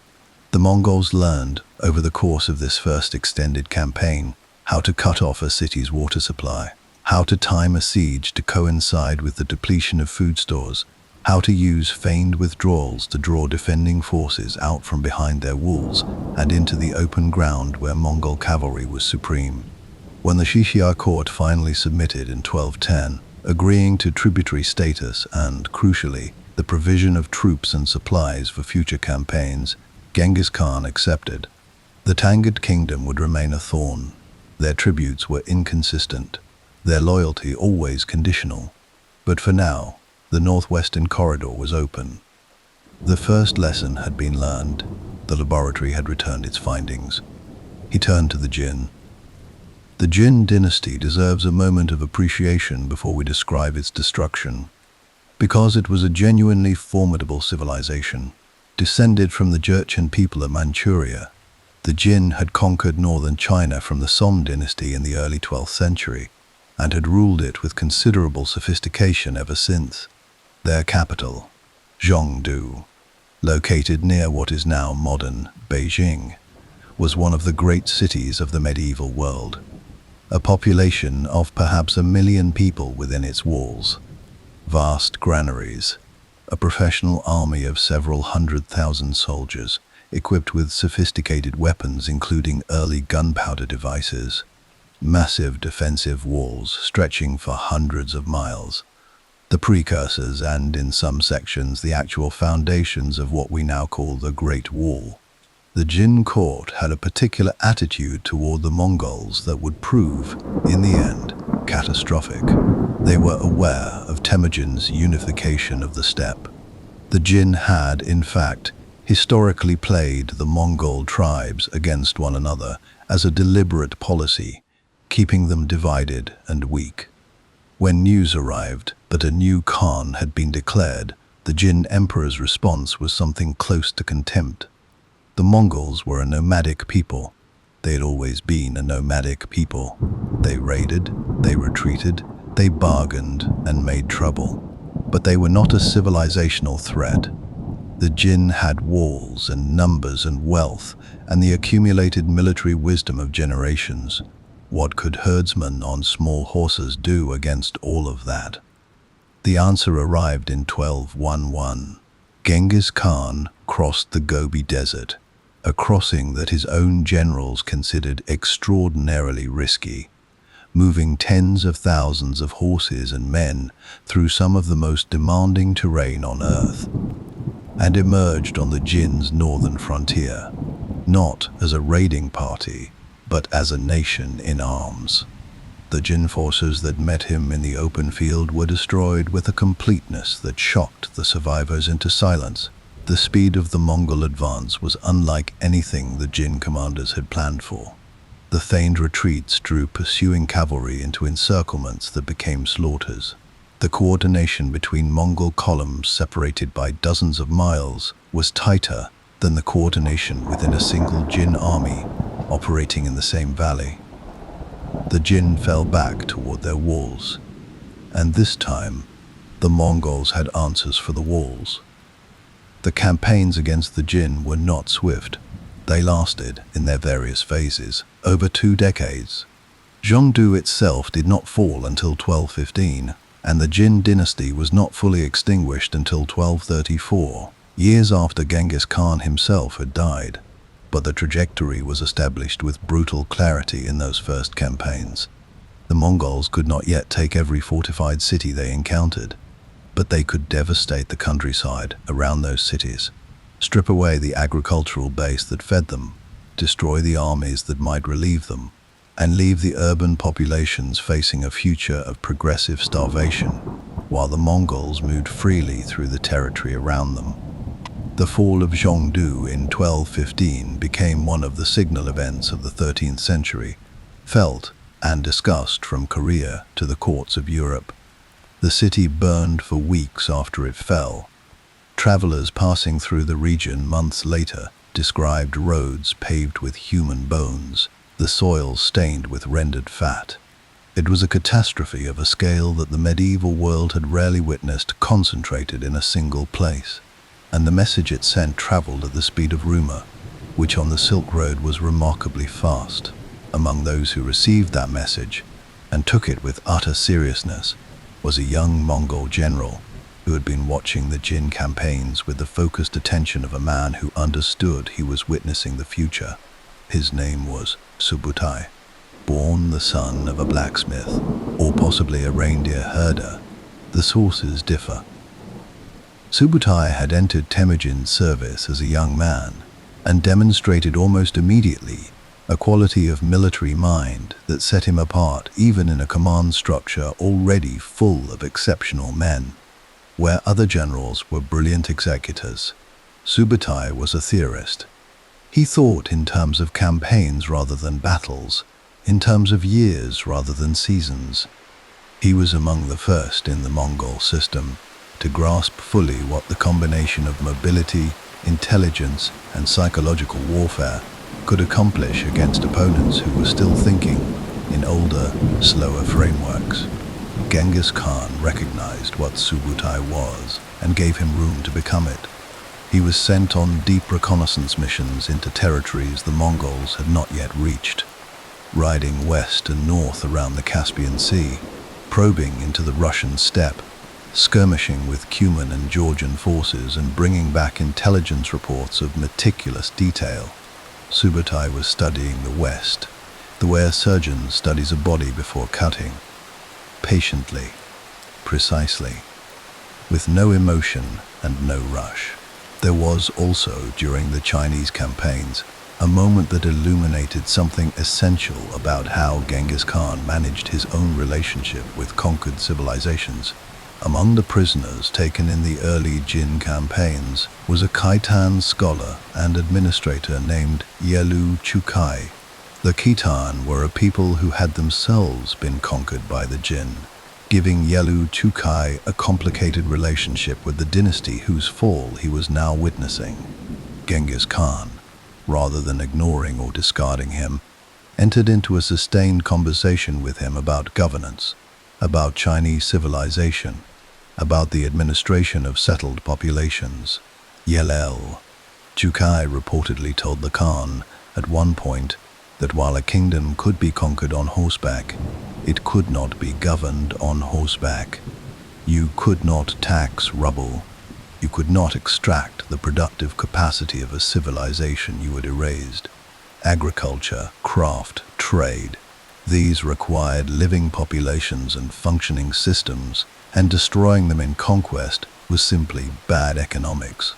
The Mongols learned, over the course of this first extended campaign, how to cut off a city's water supply, how to time a siege to coincide with the depletion of food stores, how to use feigned withdrawals to draw defending forces out from behind their walls and into the open ground where Mongol cavalry was supreme. When the Xixia court finally submitted in 1210, agreeing to tributary status and, crucially, the provision of troops and supplies for future campaigns, Genghis Khan accepted. The Tangut kingdom would remain a thorn. Their tributes were inconsistent, their loyalty always conditional. But for now, the northwestern corridor was open. The first lesson had been learned. The laboratory had returned its findings. He turned to the Jin. The Jin dynasty deserves a moment of appreciation before we describe its destruction, because it was a genuinely formidable civilization. Descended from the Jurchen people of Manchuria, the Jin had conquered northern China from the Song dynasty in the early 12th century and had ruled it with considerable sophistication ever since. Their capital, Zhongdu, located near what is now modern Beijing, was one of the great cities of the medieval world. A population of perhaps 1 million people within its walls, vast granaries, a professional army of several 100,000 soldiers, equipped with sophisticated weapons including early gunpowder devices, massive defensive walls stretching for hundreds of miles, the precursors and, in some sections, the actual foundations of what we now call the Great Wall. The Jin court had a particular attitude toward the Mongols that would prove, in the end, catastrophic. They were aware of Temujin's unification of the steppe. The Jin had, in fact, historically played the Mongol tribes against one another as a deliberate policy, keeping them divided and weak. When news arrived that a new Khan had been declared, the Jin emperor's response was something close to contempt. The Mongols were a nomadic people. They had always been a nomadic people. They raided, they retreated, they bargained and made trouble. But they were not a civilizational threat. The Jin had walls and numbers and wealth and the accumulated military wisdom of generations. What could herdsmen on small horses do against all of that? The answer arrived in 1211. Genghis Khan crossed the Gobi Desert, a crossing that his own generals considered extraordinarily risky, moving tens of thousands of horses and men through some of the most demanding terrain on Earth, and emerged on the Jin's northern frontier, not as a raiding party, but as a nation in arms. The Jin forces that met him in the open field were destroyed with a completeness that shocked the survivors into silence. The speed of the Mongol advance was unlike anything the Jin commanders had planned for. The feigned retreats drew pursuing cavalry into encirclements that became slaughters. The coordination between Mongol columns separated by dozens of miles was tighter than the coordination within a single Jin army operating in the same valley. The Jin fell back toward their walls, and this time the Mongols had answers for the walls. The campaigns against the Jin were not swift. They lasted, in their various phases, over 2 decades. Zhongdu itself did not fall until 1215, and the Jin dynasty was not fully extinguished until 1234, years after Genghis Khan himself had died. But the trajectory was established with brutal clarity in those first campaigns. The Mongols could not yet take every fortified city they encountered, but they could devastate the countryside around those cities, strip away the agricultural base that fed them, destroy the armies that might relieve them, and leave the urban populations facing a future of progressive starvation, while the Mongols moved freely through the territory around them. The fall of Zhongdu in 1215 became one of the signal events of the 13th century, felt and discussed from Korea to the courts of Europe. The city burned for weeks after it fell. Travelers passing through the region months later described roads paved with human bones, the soil stained with rendered fat. It was a catastrophe of a scale that the medieval world had rarely witnessed concentrated in a single place. And the message it sent traveled at the speed of rumor, which on the Silk Road was remarkably fast. Among those who received that message, and took it with utter seriousness, was a young Mongol general who had been watching the Jin campaigns with the focused attention of a man who understood he was witnessing the future. His name was Subutai, born the son of a blacksmith, or possibly a reindeer herder. The sources differ. Subutai had entered Temujin's service as a young man and demonstrated almost immediately a quality of military mind that set him apart even in a command structure already full of exceptional men. Where other generals were brilliant executors, Subutai was a theorist. He thought in terms of campaigns rather than battles, in terms of years rather than seasons. He was among the first in the Mongol system to grasp fully what the combination of mobility, intelligence, and psychological warfare could accomplish against opponents who were still thinking in older, slower frameworks. Genghis Khan recognized what Subutai was and gave him room to become it. He was sent on deep reconnaissance missions into territories the Mongols had not yet reached, riding west and north around the Caspian Sea, probing into the Russian steppe, skirmishing with Cuman and Georgian forces and bringing back intelligence reports of meticulous detail. Subutai was studying the West, the way a surgeon studies a body before cutting, patiently, precisely, with no emotion and no rush. There was also, during the Chinese campaigns, a moment that illuminated something essential about how Genghis Khan managed his own relationship with conquered civilizations. Among the prisoners taken in the early Jin campaigns was a Khitan scholar and administrator named Yelu Chukai. The Khitan were a people who had themselves been conquered by the Jin, giving Yelu Chukai a complicated relationship with the dynasty whose fall he was now witnessing. Genghis Khan, rather than ignoring or discarding him, entered into a sustained conversation with him about governance, about Chinese civilization, about the administration of settled populations. Yelel. Jukai reportedly told the Khan at one point that while a kingdom could be conquered on horseback, it could not be governed on horseback. You could not tax rubble. You could not extract the productive capacity of a civilization you had erased. Agriculture, craft, trade. These required living populations and functioning systems, and destroying them in conquest was simply bad economics.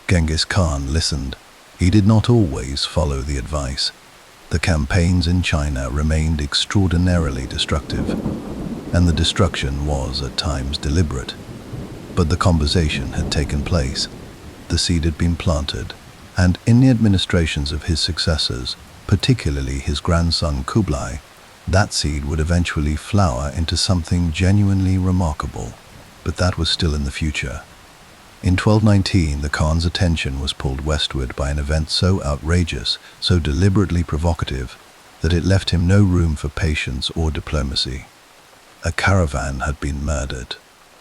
Genghis Khan listened. He did not always follow the advice. The campaigns in China remained extraordinarily destructive, and the destruction was at times deliberate. But the conversation had taken place. The seed had been planted, and in the administrations of his successors, particularly his grandson Kublai, that seed would eventually flower into something genuinely remarkable. But that was still in the future. In 1219, the Khan's attention was pulled westward by an event so outrageous, so deliberately provocative, that it left him no room for patience or diplomacy. A caravan had been murdered,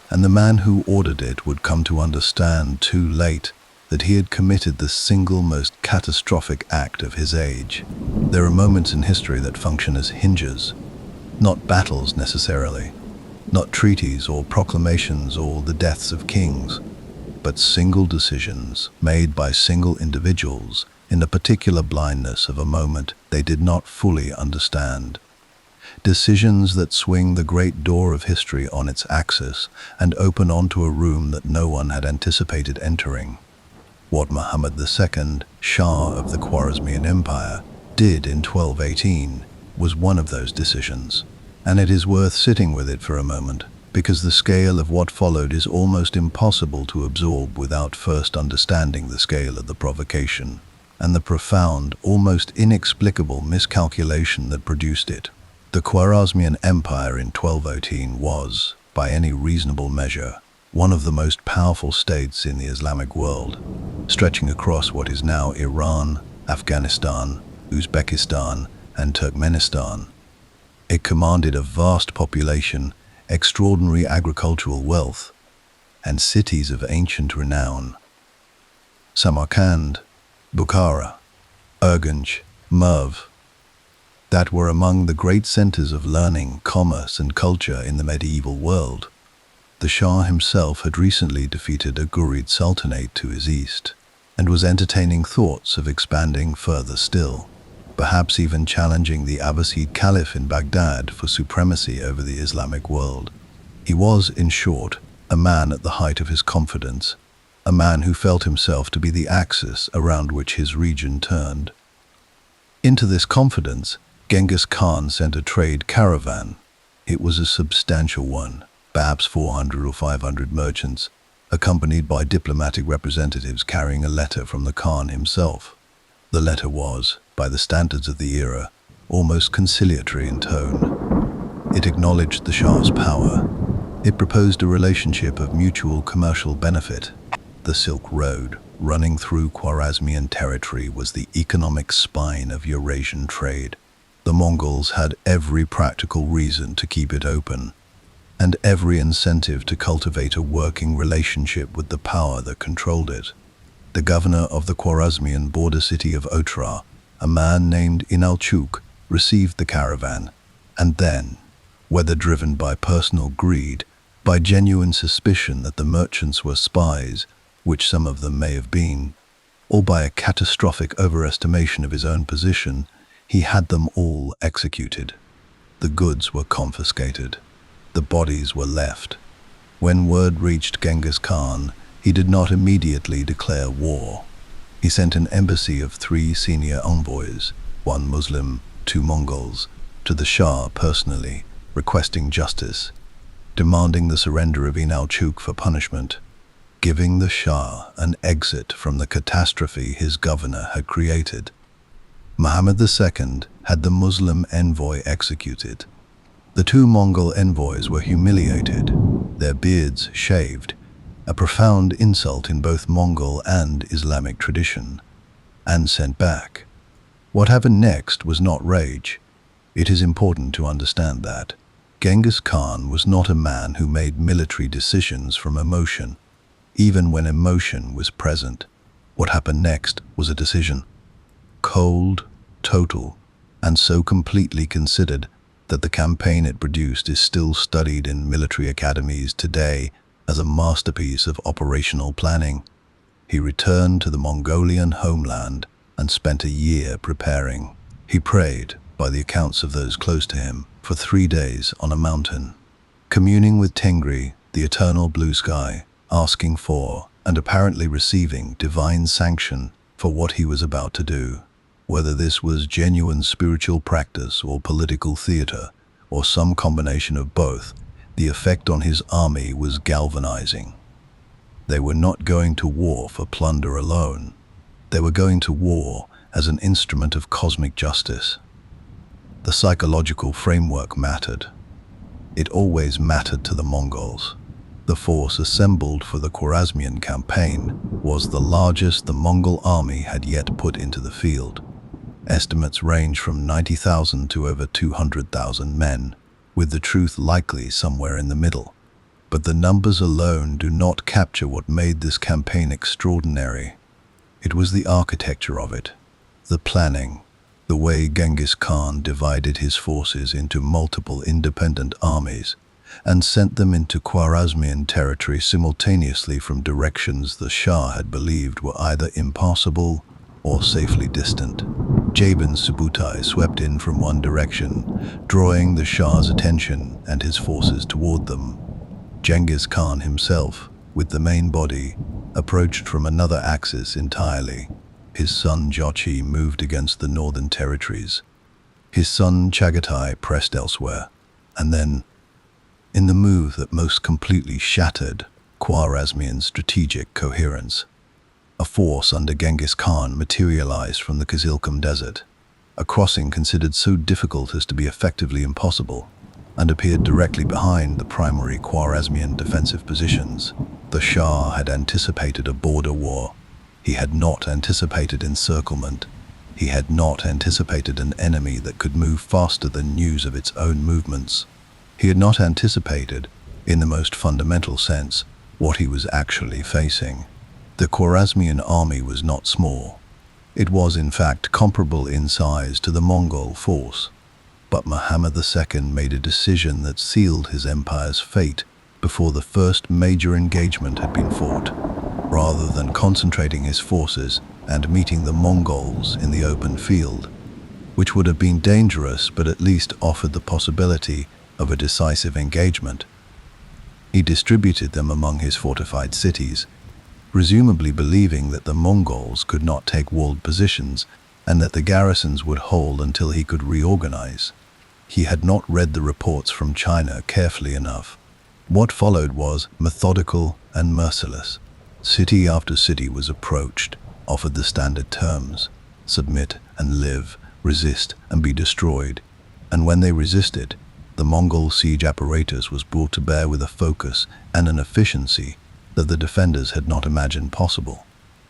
and the man who ordered it would come to understand too late that he had committed the single most catastrophic act of his age. There are moments in history that function as hinges, not battles necessarily, not treaties or proclamations or the deaths of kings, but single decisions made by single individuals in the particular blindness of a moment they did not fully understand. Decisions that swing the great door of history on its axis and open onto a room that no one had anticipated entering. What Muhammad II, Shah of the Khwarezmian Empire, did in 1218 was one of those decisions, and it is worth sitting with it for a moment, because the scale of what followed is almost impossible to absorb without first understanding the scale of the provocation and the profound, almost inexplicable miscalculation that produced it. The Khwarezmian Empire in 1218 was, by any reasonable measure, one of the most powerful states in the Islamic world, stretching across what is now Iran, Afghanistan, Uzbekistan, and Turkmenistan. It commanded a vast population, extraordinary agricultural wealth, and cities of ancient renown. Samarkand, Bukhara, Urgench, Merv, that were among the great centers of learning, commerce, and culture in the medieval world. The Shah himself had recently defeated a Ghurid Sultanate to his east, and was entertaining thoughts of expanding further still, perhaps even challenging the Abbasid Caliph in Baghdad for supremacy over the Islamic world. He was, in short, a man at the height of his confidence, a man who felt himself to be the axis around which his region turned. Into this confidence, Genghis Khan sent a trade caravan. It was a substantial one, perhaps 400 or 500 merchants, accompanied by diplomatic representatives carrying a letter from the Khan himself. The letter was, by the standards of the era, almost conciliatory in tone. It acknowledged the Shah's power. It proposed a relationship of mutual commercial benefit. The Silk Road, running through Khwarezmian territory, was the economic spine of Eurasian trade. The Mongols had every practical reason to keep it open, and every incentive to cultivate a working relationship with the power that controlled it. The governor of the Khwarezmian border city of Otrar, a man named Inalchuk, received the caravan, and then, whether driven by personal greed, by genuine suspicion that the merchants were spies, which some of them may have been, or by a catastrophic overestimation of his own position, he had them all executed. The goods were confiscated. The bodies were left. When word reached Genghis Khan, he did not immediately declare war. He sent an embassy of 3 senior envoys, 1 Muslim, 2 Mongols, to the Shah personally, requesting justice, demanding the surrender of Inalchuk for punishment, giving the Shah an exit from the catastrophe his governor had created. Muhammad II had the Muslim envoy executed. The 2 Mongol envoys were humiliated, their beards shaved, a profound insult in both Mongol and Islamic tradition, and sent back. What happened next was not rage. It is important to understand that Genghis Khan was not a man who made military decisions from emotion. even when emotion was present. What happened next was a decision. Cold, total, and so completely considered that the campaign it produced is still studied in military academies today as a masterpiece of operational planning. He returned to the Mongolian homeland and spent a year preparing. He prayed, by the accounts of those close to him, for 3 days on a mountain, communing with Tengri, the eternal blue sky, asking for, and apparently receiving, divine sanction for what he was about to do. Whether this was genuine spiritual practice or political theater, or some combination of both, the effect on his army was galvanizing. They were not going to war for plunder alone. They were going to war as an instrument of cosmic justice. The psychological framework mattered. It always mattered to the Mongols. The force assembled for the Khwarezmian campaign was the largest the Mongol army had yet put into the field. Estimates range from 90,000 to over 200,000 men, with the truth likely somewhere in the middle. But the numbers alone do not capture what made this campaign extraordinary. It was the architecture of it, the planning, the way Genghis Khan divided his forces into multiple independent armies and sent them into Khwarezmian territory simultaneously from directions the Shah had believed were either impassable or safely distant. Jabin Subutai swept in from one direction, drawing the Shah's attention and his forces toward them. Genghis Khan himself, with the main body, approached from another axis entirely. His son Jochi moved against the northern territories. His son Chagatai pressed elsewhere. And then, in the move that most completely shattered Khwarezmian strategic coherence, a force under Genghis Khan materialized from the Kizilkum Desert, a crossing considered so difficult as to be effectively impossible, and appeared directly behind the primary Khwarezmian defensive positions. The Shah had anticipated a border war. He had not anticipated encirclement. He had not anticipated an enemy that could move faster than news of its own movements. He had not anticipated, in the most fundamental sense, what he was actually facing. The Khwarezmian army was not small. It was, in fact, comparable in size to the Mongol force. But Muhammad II made a decision that sealed his empire's fate before the first major engagement had been fought. Rather than concentrating his forces and meeting the Mongols in the open field, which would have been dangerous but at least offered the possibility of a decisive engagement, he distributed them among his fortified cities, presumably believing that the Mongols could not take walled positions and that the garrisons would hold until he could reorganize. He had not read the reports from China carefully enough. What followed was methodical and merciless. City after city was approached, offered the standard terms: submit and live, resist and be destroyed. And when they resisted, the Mongol siege apparatus was brought to bear with a focus and an efficiency that the defenders had not imagined possible.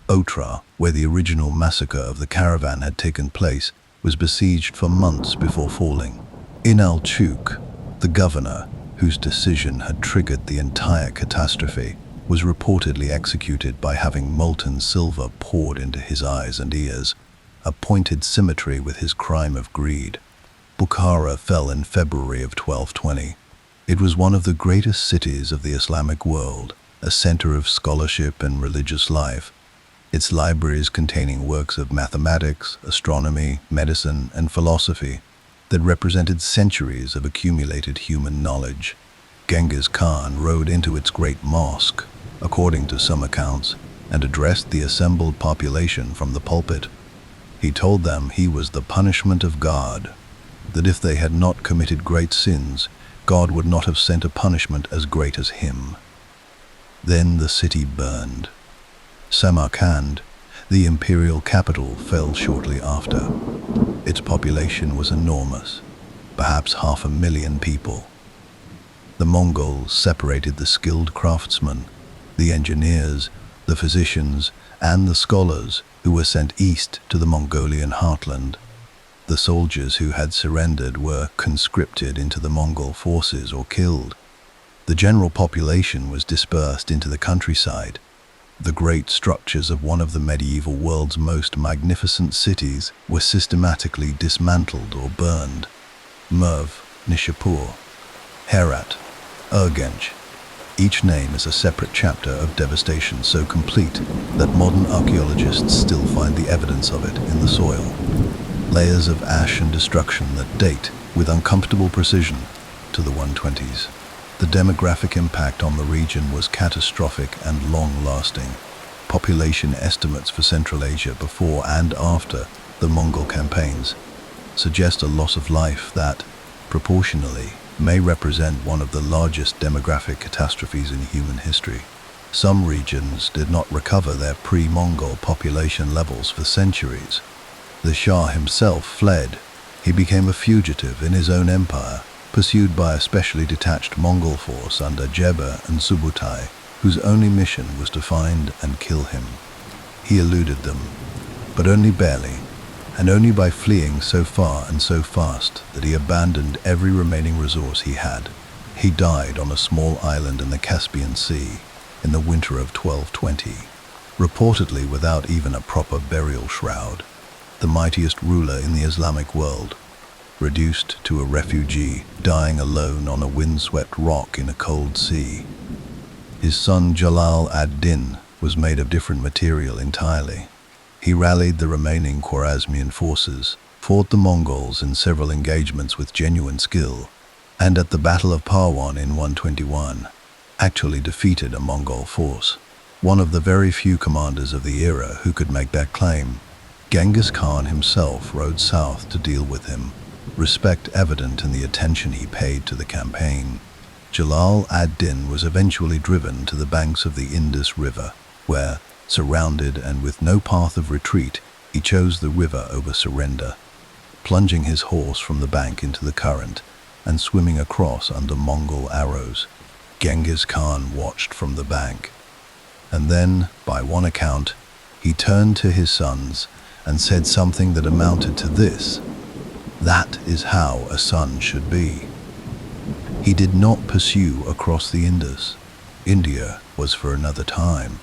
Otra, where the original massacre of the caravan had taken place, was besieged for months before falling. In Al-Chuk, the governor, whose decision had triggered the entire catastrophe, was reportedly executed by having molten silver poured into his eyes and ears, a pointed symmetry with his crime of greed. Bukhara fell in February of 1220. It was one of the greatest cities of the Islamic world, a center of scholarship and religious life, its libraries containing works of mathematics, astronomy, medicine, and philosophy that represented centuries of accumulated human knowledge. Genghis Khan rode into its great mosque, according to some accounts, and addressed the assembled population from the pulpit. He told them he was the punishment of God, that if they had not committed great sins, God would not have sent a punishment as great as him. Then the city burned. Samarkand, the imperial capital, fell shortly after. Its population was enormous, perhaps 500,000 people. The Mongols separated the skilled craftsmen, the engineers, the physicians, and the scholars who were sent east to the Mongolian heartland. The soldiers who had surrendered were conscripted into the Mongol forces or killed. The general population was dispersed into the countryside, The great structures of one of the medieval world's most magnificent cities were systematically dismantled or burned. Merv, Nishapur, Herat, Urgench. Each name is a separate chapter of devastation so complete that modern archaeologists still find the evidence of it in the soil. Layers of ash and destruction that date, with uncomfortable precision, to the 120s. The demographic impact on the region was catastrophic and long-lasting. Population estimates for Central Asia before and after the Mongol campaigns suggest a loss of life that, proportionally, may represent one of the largest demographic catastrophes in human history. Some regions did not recover their pre-Mongol population levels for centuries. The Shah himself fled. He became a fugitive in his own empire, pursued by a specially detached Mongol force under Jebe and Subutai, whose only mission was to find and kill him. He eluded them, but only barely, and only by fleeing so far and so fast that he abandoned every remaining resource he had. He died on a small island in the Caspian Sea in the winter of 1220, reportedly without even a proper burial shroud. The mightiest ruler in the Islamic world, reduced to a refugee, dying alone on a windswept rock in a cold sea. His son Jalal ad-Din was made of different material entirely. He rallied the remaining Khwarezmian forces, fought the Mongols in several engagements with genuine skill, and at the Battle of Parwan in 121, actually defeated a Mongol force. One of the very few commanders of the era who could make that claim. Genghis Khan himself rode south to deal with him, respect evident in the attention he paid to the campaign. Jalal ad-Din was eventually driven to the banks of the Indus River, where, surrounded and with no path of retreat, he chose the river over surrender, plunging his horse from the bank into the current and swimming across under Mongol arrows. Genghis Khan watched from the bank, and then, by one account, he turned to his sons and said something that amounted to this: "That is how a son should be." He did not pursue across the Indus. India was for another time,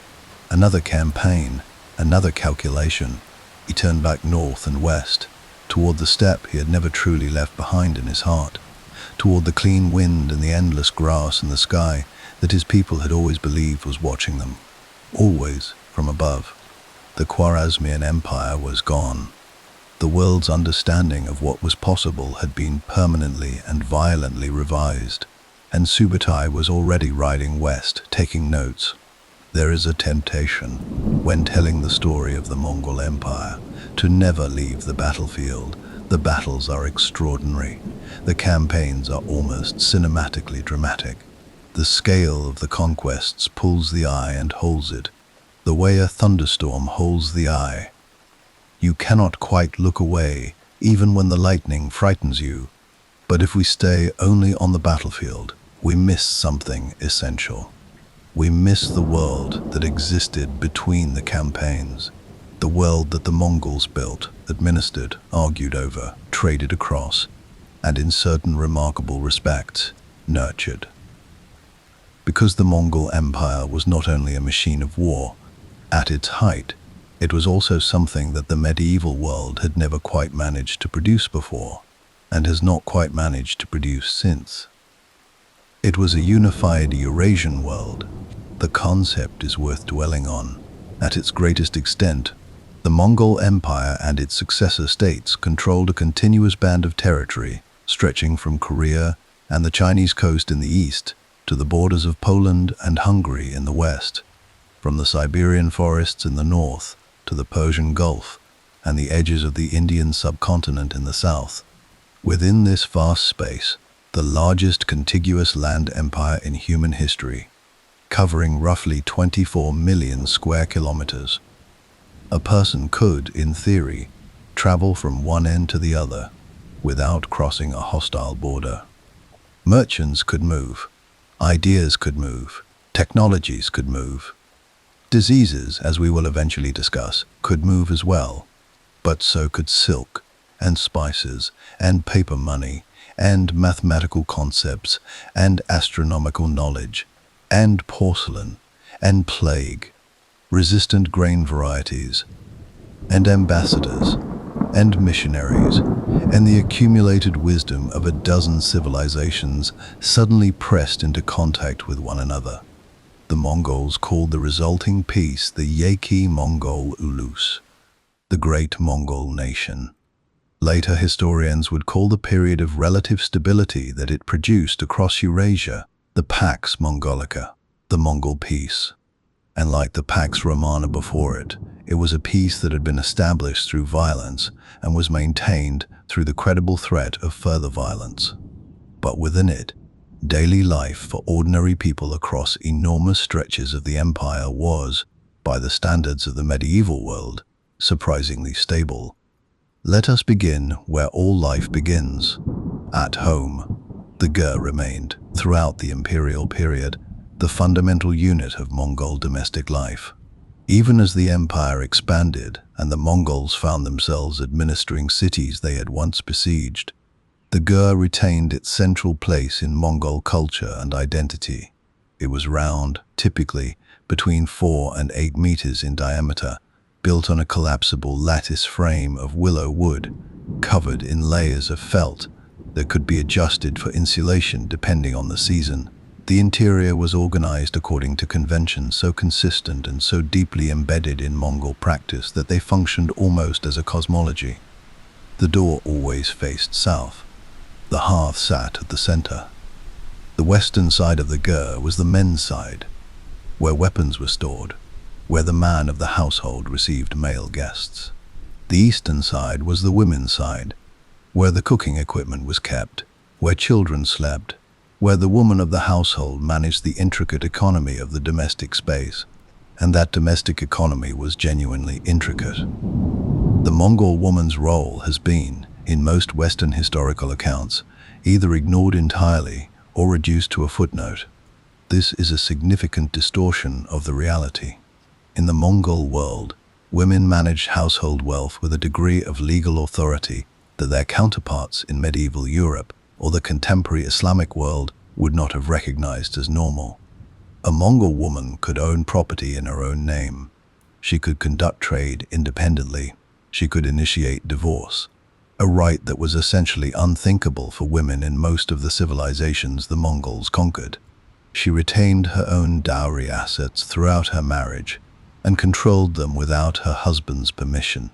another campaign, another calculation. He turned back north and west, toward the steppe he had never truly left behind in his heart, toward the clean wind and the endless grass and the sky that his people had always believed was watching them, always from above. The Khwarezmian Empire was gone. The world's understanding of what was possible had been permanently and violently revised, and Subutai was already riding west, taking notes. There is a temptation, when telling the story of the Mongol Empire, to never leave the battlefield. The battles are extraordinary. The campaigns are almost cinematically dramatic. The scale of the conquests pulls the eye and holds it, the way a thunderstorm holds the eye. You cannot quite look away, even when the lightning frightens you. But if we stay only on the battlefield, we miss something essential. We miss the world that existed between the campaigns, the world that the Mongols built, administered, argued over, traded across, and in certain remarkable respects, nurtured. Because the Mongol Empire was not only a machine of war, at its height, it was also something that the medieval world had never quite managed to produce before, and has not quite managed to produce since. It was a unified Eurasian world. The concept is worth dwelling on. At its greatest extent, the Mongol Empire and its successor states controlled a continuous band of territory stretching from Korea and the Chinese coast in the east to the borders of Poland and Hungary in the west, from the Siberian forests in the north to the Persian Gulf and the edges of the Indian subcontinent in the south. Within this vast space, the largest contiguous land empire in human history, covering roughly 24 million square kilometers, a person could, in theory, travel from one end to the other without crossing a hostile border. Merchants could move, ideas could move, technologies could move. Diseases, as we will eventually discuss, could move as well, but so could silk, and spices, and paper money, and mathematical concepts, and astronomical knowledge, and porcelain, and plague. resistant grain varieties, and ambassadors, and missionaries, and the accumulated wisdom of a dozen civilizations suddenly pressed into contact with one another. The Mongols called the resulting peace the Yeki Mongol Ulus, the Great Mongol Nation. Later historians would call the period of relative stability that it produced across Eurasia the Pax Mongolica, the Mongol peace. And like the Pax Romana before it, it was a peace that had been established through violence and was maintained through the credible threat of further violence. But within it, daily life for ordinary people across enormous stretches of the empire was, by the standards of the medieval world, surprisingly stable. Let us begin where all life begins, at home. The ger remained, throughout the imperial period, the fundamental unit of Mongol domestic life. Even as the empire expanded and the Mongols found themselves administering cities they had once besieged, the ger retained its central place in Mongol culture and identity. It was round, typically between 4 and 8 meters in diameter, built on a collapsible lattice frame of willow wood, covered in layers of felt that could be adjusted for insulation depending on the season. The interior was organized according to conventions so consistent and so deeply embedded in Mongol practice that they functioned almost as a cosmology. The door always faced south. The hearth sat at the center. The western side of the ger was the men's side, where weapons were stored, where the man of the household received male guests. The eastern side was the women's side, where the cooking equipment was kept, where children slept, where the woman of the household managed the intricate economy of the domestic space, and that domestic economy was genuinely intricate. The Mongol woman's role has been, in most Western historical accounts, either ignored entirely or reduced to a footnote. This is a significant distortion of the reality. In the Mongol world, women managed household wealth with a degree of legal authority that their counterparts in medieval Europe or the contemporary Islamic world would not have recognized as normal. A Mongol woman could own property in her own name. She could conduct trade independently. She could initiate divorce, a right that was essentially unthinkable for women in most of the civilizations the Mongols conquered. She retained her own dowry assets throughout her marriage and controlled them without her husband's permission.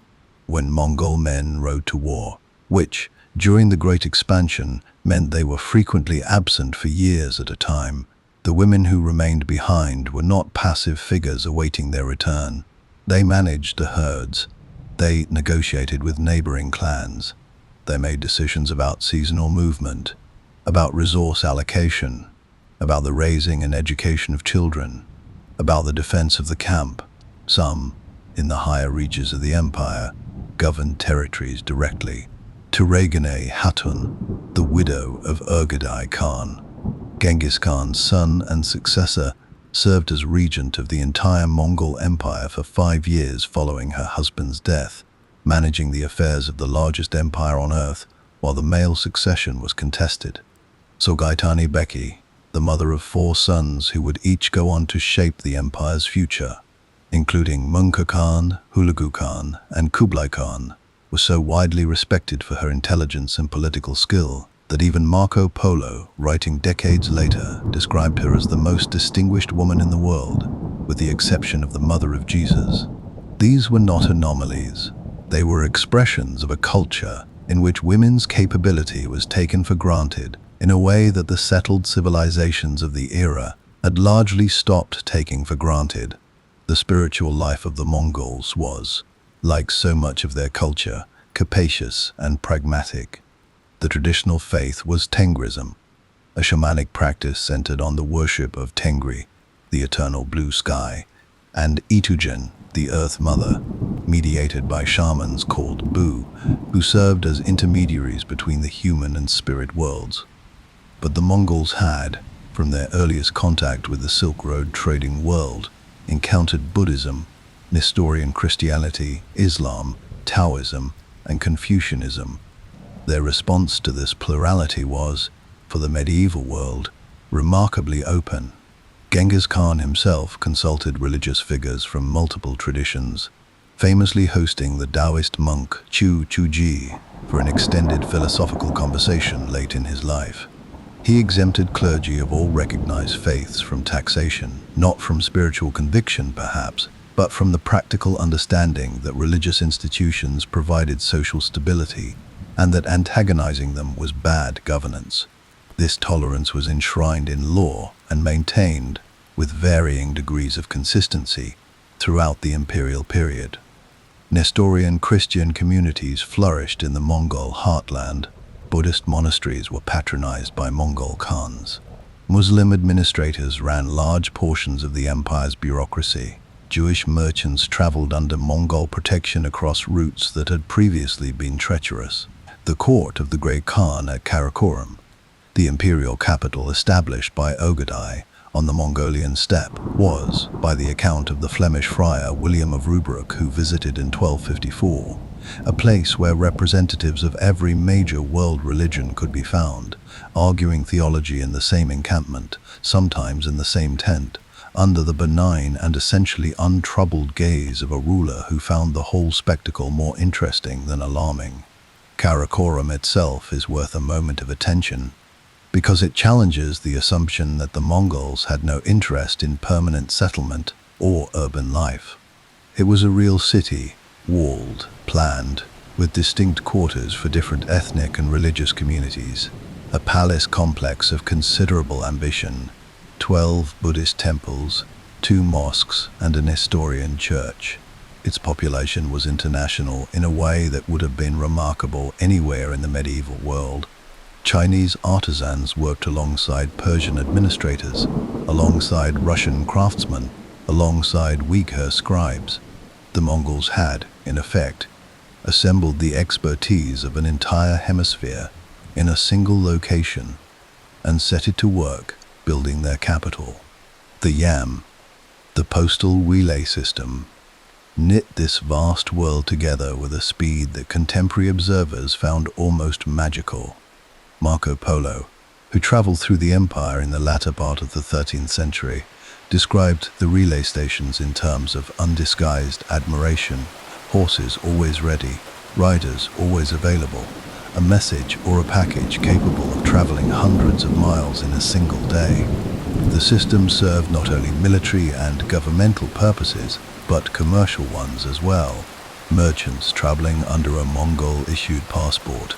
When Mongol men rode to war, which, during the Great Expansion, meant they were frequently absent for years at a time, the women who remained behind were not passive figures awaiting their return. They managed the herds. They negotiated with neighboring clans. They made decisions about seasonal movement, about resource allocation, about the raising and education of children, about the defense of the camp. Some, in the higher reaches of the empire, governed territories directly. Turegane Hatun, the widow of Urgadai Khan, Genghis Khan's son and successor, served as regent of the entire Mongol Empire for 5 years following her husband's death, managing the affairs of the largest empire on earth while the male succession was contested. Sogaitani Beki, the mother of 4 sons who would each go on to shape the empire's future, including Mungka Khan, Hulagu Khan, and Kublai Khan, was so widely respected for her intelligence and political skill that even Marco Polo, writing decades later, described her as the most distinguished woman in the world, with the exception of the mother of Jesus. These were not anomalies. They were expressions of a culture in which women's capability was taken for granted in a way that the settled civilizations of the era had largely stopped taking for granted. The spiritual life of the Mongols was, like so much of their culture, capacious and pragmatic. The traditional faith was Tengrism, a shamanic practice centered on the worship of Tengri, the eternal blue sky, and Itujen, the Earth Mother, mediated by shamans called Bu, who served as intermediaries between the human and spirit worlds. But the Mongols had, from their earliest contact with the Silk Road trading world, encountered Buddhism, Nestorian Christianity, Islam, Taoism, and Confucianism. Their response to this plurality was, for the medieval world, remarkably open. Genghis Khan himself consulted religious figures from multiple traditions, famously hosting the Taoist monk Chu Chuji for an extended philosophical conversation late in his life. He exempted clergy of all recognized faiths from taxation, not from spiritual conviction perhaps, but from the practical understanding that religious institutions provided social stability and that antagonizing them was bad governance. This tolerance was enshrined in law and maintained with varying degrees of consistency throughout the imperial period. Nestorian Christian communities flourished in the Mongol heartland. Buddhist monasteries were patronized by Mongol Khans. Muslim administrators ran large portions of the empire's bureaucracy. Jewish merchants traveled under Mongol protection across routes that had previously been treacherous. The court of the Great Khan at Karakoram, the imperial capital established by Ogadai on the Mongolian steppe, was, by the account of the Flemish friar William of Rubruck, who visited in 1254, a place where representatives of every major world religion could be found, arguing theology in the same encampment, sometimes in the same tent, under the benign and essentially untroubled gaze of a ruler who found the whole spectacle more interesting than alarming. Karakoram itself is worth a moment of attention, because it challenges the assumption that the Mongols had no interest in permanent settlement or urban life. It was a real city, walled, planned, with distinct quarters for different ethnic and religious communities, a palace complex of considerable ambition, 12 Buddhist temples, 2 mosques, and a Nestorian church. Its population was international in a way that would have been remarkable anywhere in the medieval world. Chinese artisans worked alongside Persian administrators, alongside Russian craftsmen, alongside Uyghur scribes. The Mongols had, in effect, assembled the expertise of an entire hemisphere in a single location and set it to work building their capital. The Yam, the postal relay system, knit this vast world together with a speed that contemporary observers found almost magical. Marco Polo, who traveled through the empire in the latter part of the 13th century, described the relay stations in terms of undisguised admiration: horses always ready, riders always available, a message or a package capable of traveling hundreds of miles in a single day. The system served not only military and governmental purposes, but commercial ones as well. Merchants traveling under a Mongol-issued passport,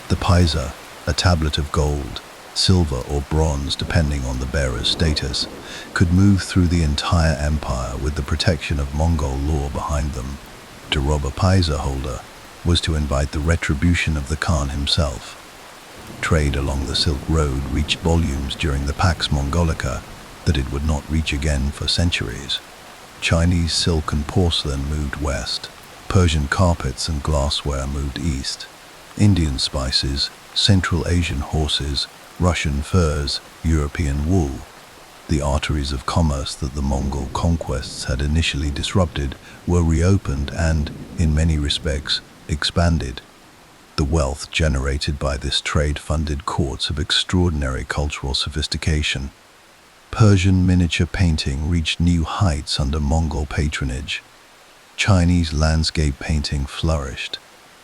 the paisa, a tablet of gold, silver or bronze depending on the bearer's status, could move through the entire empire with the protection of Mongol law behind them. To rob a paisa holder was to invite the retribution of the Khan himself. Trade along the Silk Road reached volumes during the Pax Mongolica that it would not reach again for centuries. Chinese silk and porcelain moved west, Persian carpets and glassware moved east, Indian spices, Central Asian horses, Russian furs, European wool. The arteries of commerce that the Mongol conquests had initially disrupted were reopened and, in many respects, expanded. The wealth generated by this trade funded courts of extraordinary cultural sophistication. Persian miniature painting reached new heights under Mongol patronage. Chinese landscape painting flourished.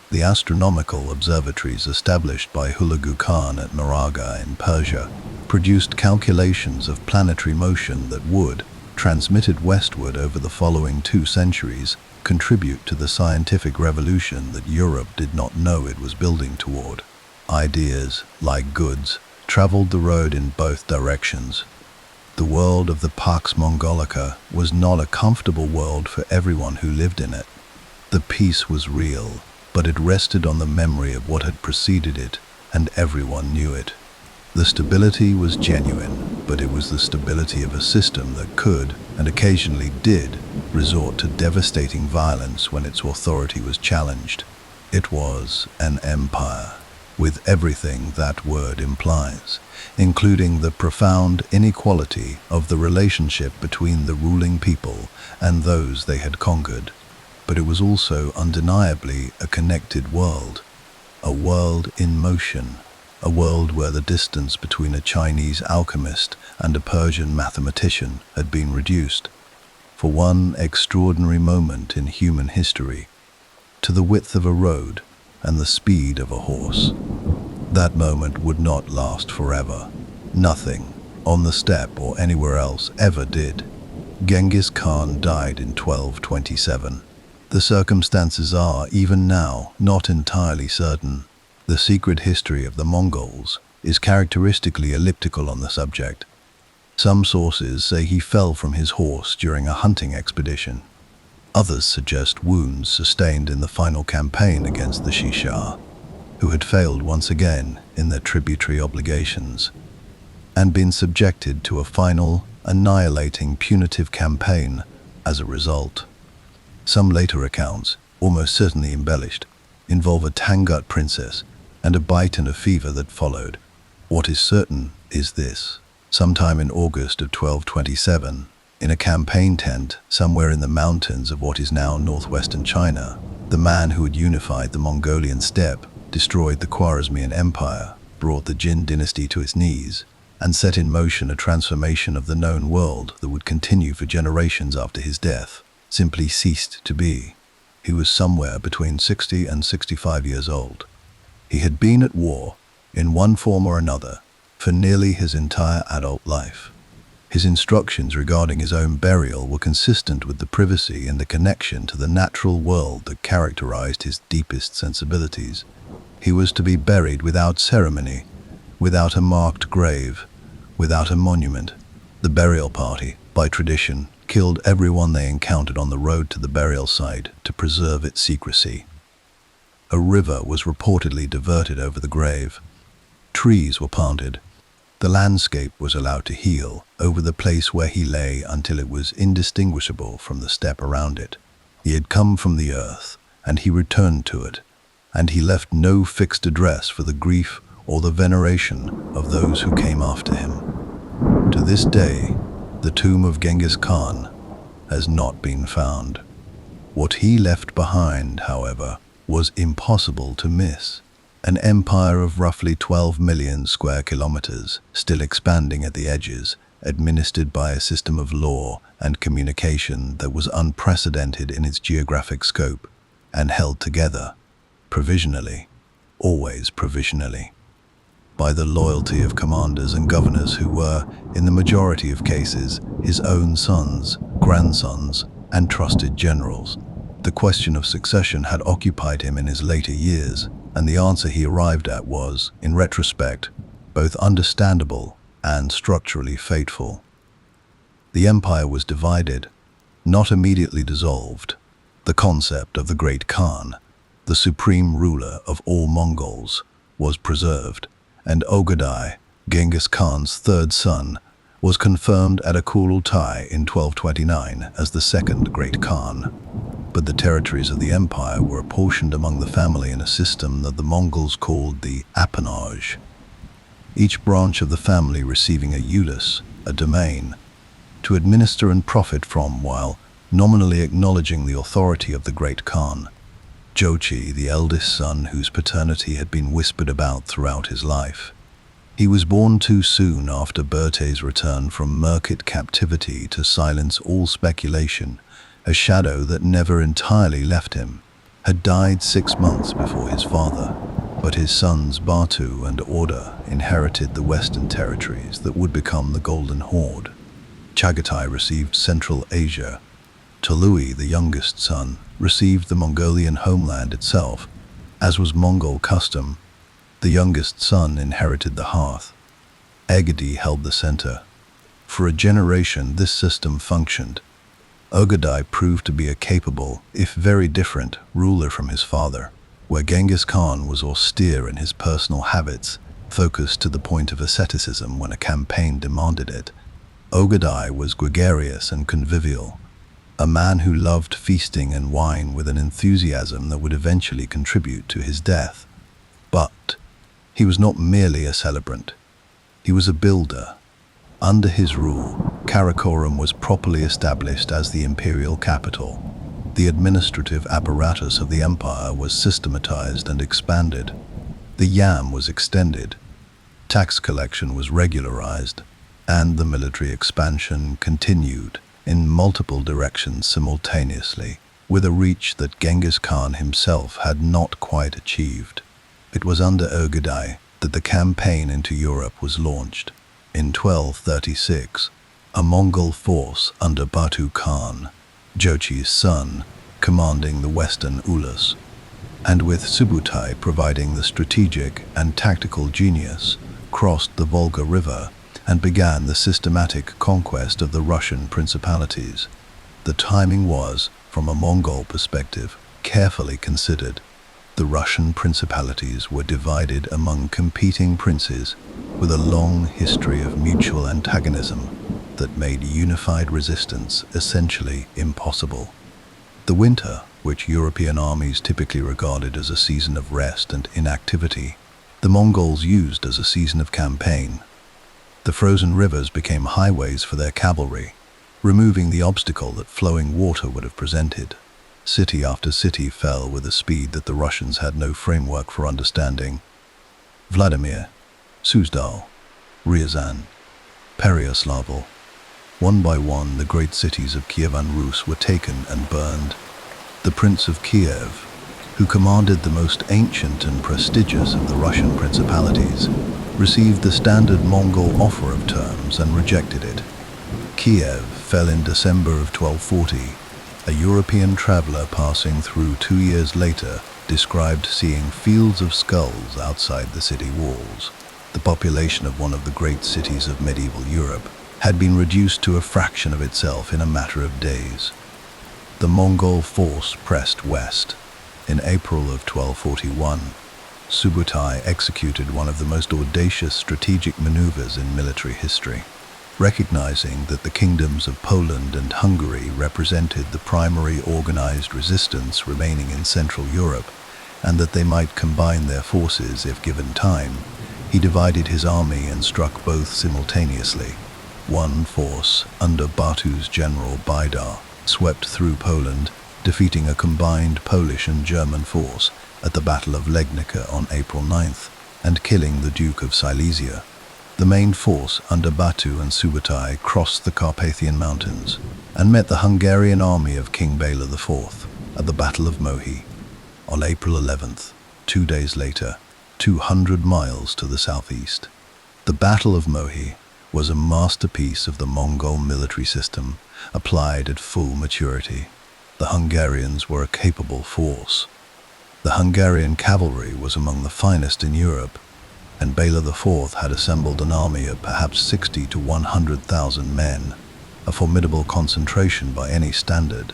The astronomical observatories established by Hulagu Khan at Maraga in Persia produced calculations of planetary motion that would, transmitted westward over the following 2 centuries, contribute to the scientific revolution that Europe did not know it was building toward. Ideas, like goods, traveled the road in both directions. The world of the Pax Mongolica was not a comfortable world for everyone who lived in it. The peace was real, but it rested on the memory of what had preceded it, and everyone knew it. The stability was genuine, but it was the stability of a system that could, and occasionally did, resort to devastating violence when its authority was challenged. It was an empire, with everything that word implies, including the profound inequality of the relationship between the ruling people and those they had conquered. But it was also undeniably a connected world, a world in motion, a world where the distance between a Chinese alchemist and a Persian mathematician had been reduced, for one extraordinary moment in human history, to the width of a road and the speed of a horse. That moment would not last forever. Nothing, on the steppe or anywhere else, ever did. Genghis Khan died in 1227. The circumstances are, even now, not entirely certain. The secret history of the Mongols is characteristically elliptical on the subject. Some sources say he fell from his horse during a hunting expedition. Others suggest wounds sustained in the final campaign against the Shisha, who had failed once again in their tributary obligations, and been subjected to a final, annihilating punitive campaign as a result. Some later accounts, almost certainly embellished, involve a Tangut princess and a bite and a fever that followed. What is certain is this: sometime in August of 1227, in a campaign tent somewhere in the mountains of what is now northwestern China, the man who had unified the Mongolian steppe, destroyed the Khwarezmian Empire, brought the Jin dynasty to its knees, and set in motion a transformation of the known world that would continue for generations after his death, simply ceased to be. He was somewhere between 60 and 65 years old. He had been at war, in one form or another, for nearly his entire adult life. His instructions regarding his own burial were consistent with the privacy and the connection to the natural world that characterized his deepest sensibilities. He was to be buried without ceremony, without a marked grave, without a monument. The burial party, by tradition, killed everyone they encountered on the road to the burial site to preserve its secrecy. A river was reportedly diverted over the grave. Trees were planted. The landscape was allowed to heal over the place where he lay until it was indistinguishable from the steppe around it. He had come from the earth, and he returned to it, and he left no fixed address for the grief or the veneration of those who came after him. To this day, the tomb of Genghis Khan has not been found. What he left behind, however, was impossible to miss. An empire of roughly 12 million square kilometers, still expanding at the edges, administered by a system of law and communication that was unprecedented in its geographic scope, and held together, provisionally, always provisionally, by the loyalty of commanders and governors who were, in the majority of cases, his own sons, grandsons, and trusted generals. The question of succession had occupied him in his later years, and the answer he arrived at was, in retrospect, both understandable and structurally fateful. The empire was divided, not immediately dissolved. The concept of the Great Khan, the supreme ruler of all Mongols, was preserved, and Ogadai, Genghis Khan's third son, was confirmed at a Kurultai in 1229 as the second Great Khan. But the territories of the empire were apportioned among the family in a system that the Mongols called the appanage, each branch of the family receiving a ulis, a domain, to administer and profit from while nominally acknowledging the authority of the Great Khan. Jochi, the eldest son whose paternity had been whispered about throughout his life. He was born too soon after Berte's return from Merkit captivity to silence all speculation. A shadow that never entirely left him, had died 6 months before his father, but his sons Batu and Orda inherited the western territories that would become the Golden Horde. Chagatai received Central Asia. Tolui, the youngest son, received the Mongolian homeland itself. As was Mongol custom, the youngest son inherited the hearth. Egedi held the center. For a generation, this system functioned. Ogadai proved to be a capable, if very different, ruler from his father, where Genghis Khan was austere in his personal habits, focused to the point of asceticism when a campaign demanded it. Ogadai was gregarious and convivial, a man who loved feasting and wine with an enthusiasm that would eventually contribute to his death. But he was not merely a celebrant. He was a builder. Under his rule, Karakorum was properly established as the imperial capital. The administrative apparatus of the empire was systematized and expanded. The yam was extended, Tax collection was regularized, and the military expansion continued in multiple directions simultaneously, with a reach that Genghis Khan himself had not quite achieved. It was under Ögedei that the campaign into Europe was launched. In 1236, a Mongol force under Batu Khan, Jochi's son, commanding the western Ulus, and with Subutai providing the strategic and tactical genius, crossed the Volga River and began the systematic conquest of the Russian principalities. The timing was, from a Mongol perspective, carefully considered. The Russian principalities were divided among competing princes with a long history of mutual antagonism that made unified resistance essentially impossible. The winter, which European armies typically regarded as a season of rest and inactivity, the Mongols used as a season of campaign. The frozen rivers became highways for their cavalry, removing the obstacle that flowing water would have presented. City after city fell with a speed that the Russians had no framework for understanding. Vladimir, Suzdal, Ryazan, Pereyaslav. One by one, the great cities of Kievan Rus were taken and burned. The Prince of Kiev, who commanded the most ancient and prestigious of the Russian principalities, received the standard Mongol offer of terms and rejected it. Kiev fell in December of 1240. A European traveler passing through 2 years later described seeing fields of skulls outside the city walls. The population of one of the great cities of medieval Europe had been reduced to a fraction of itself in a matter of days. The Mongol force pressed west. In April of 1241, Subutai executed one of the most audacious strategic maneuvers in military history. Recognizing that the kingdoms of Poland and Hungary represented the primary organized resistance remaining in Central Europe, and that they might combine their forces if given time, he divided his army and struck both simultaneously. One force, under Batu's general Baidar, swept through Poland, defeating a combined Polish and German force at the Battle of Legnica on April 9th, and killing the Duke of Silesia. The main force under Batu and Subutai crossed the Carpathian Mountains and met the Hungarian army of King Bela IV at the Battle of Mohi on April 11th, 2 days later, 200 miles to the southeast. The Battle of Mohi was a masterpiece of the Mongol military system applied at full maturity. The Hungarians were a capable force. The Hungarian cavalry was among the finest in Europe, and Bela IV had assembled an army of perhaps 60 to 100,000 men, a formidable concentration by any standard.